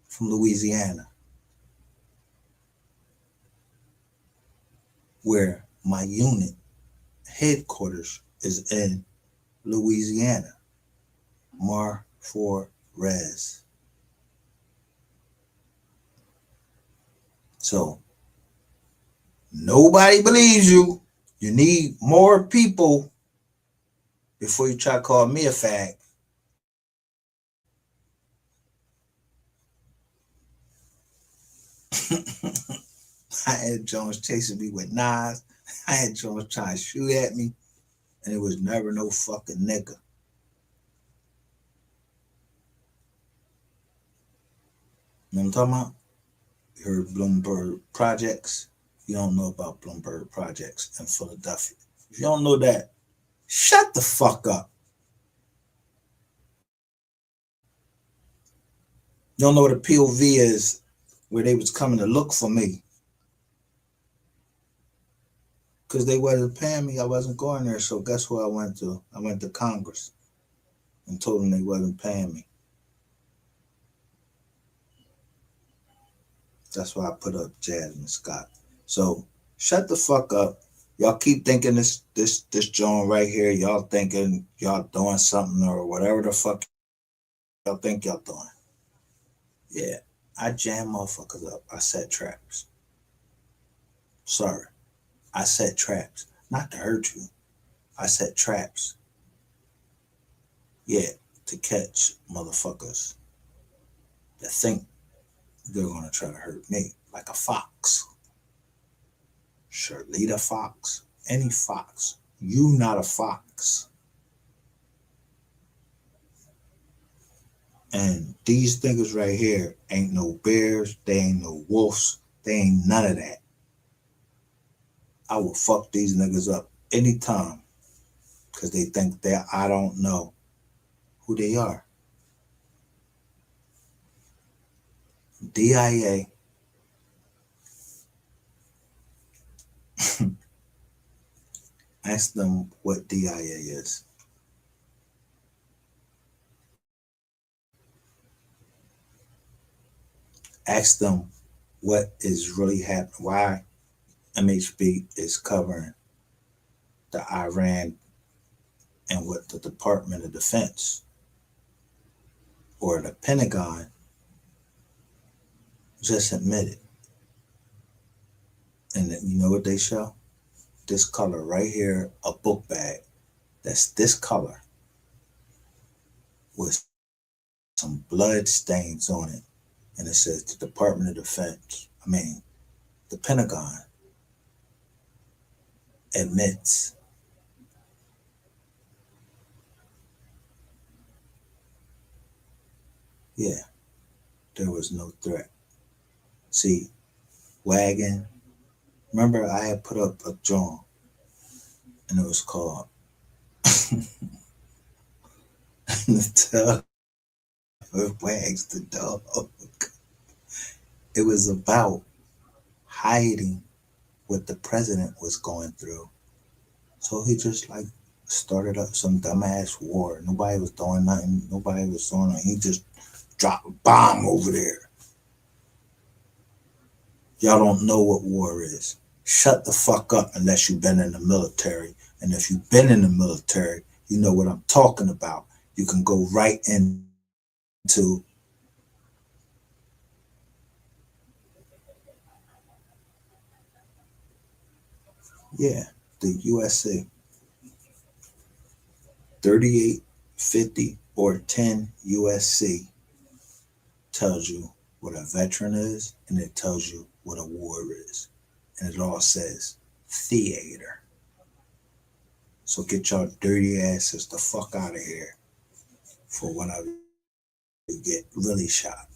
S1: from Louisiana, where my unit headquarters is in Louisiana, Mar for Res. So nobody believes you. You need more people before you try to call me a fag. I had Jones chasing me with knives. I had Jones trying to shoot at me, and it was never no fucking nigga. You know what I'm talking about? You heard Bloomberg Projects? You don't know about Bloomberg Projects in Philadelphia. If you don't know that, shut the fuck up. You don't know what a POV is, where they was coming to look for me. Because they wasn't paying me, I wasn't going there. So guess who I went to? I went to Congress and told them they wasn't paying me. That's why I put up Jasmine Scott. So shut the fuck up. Y'all keep thinking this joint right here. Y'all thinking y'all doing something or whatever the fuck y'all think y'all doing. Yeah, I jam motherfuckers up. I set traps. Sorry. I set traps. Not to hurt you. I set traps. Yeah, to catch motherfuckers that think they're gonna try to hurt me. Like a fox. Shirlita Fox. Any fox. You not a fox. And these niggas right here ain't no bears, they ain't no wolves, they ain't none of that. I will fuck these niggas up anytime because they think that I don't know who they are. DIA. Ask them what DIA is. Ask them what is really happening, why MHB is covering the Iran and what the Department of Defense or the Pentagon Just admit it. And you know what they show? This color right here, a book bag that's this color with some blood stains on it. And it says the Department of Defense, the Pentagon admits. Yeah, there was no threat. See, wagon. Remember, I had put up a drawing, and it was called "The Tub Wags the Dog." It was about hiding what the president was going through. So he just like started up some dumbass war. Nobody was doing nothing. Nobody was doing nothing. He just dropped a bomb over there. Y'all don't know what war is. Shut the fuck up unless you've been in the military. And if you've been in the military, you know what I'm talking about. You can go right into the USA 3850 or 10 USC tells you what a veteran is, and it tells you what a war is. And it all says theater. So get y'all dirty asses the fuck out of here for when I get really shot.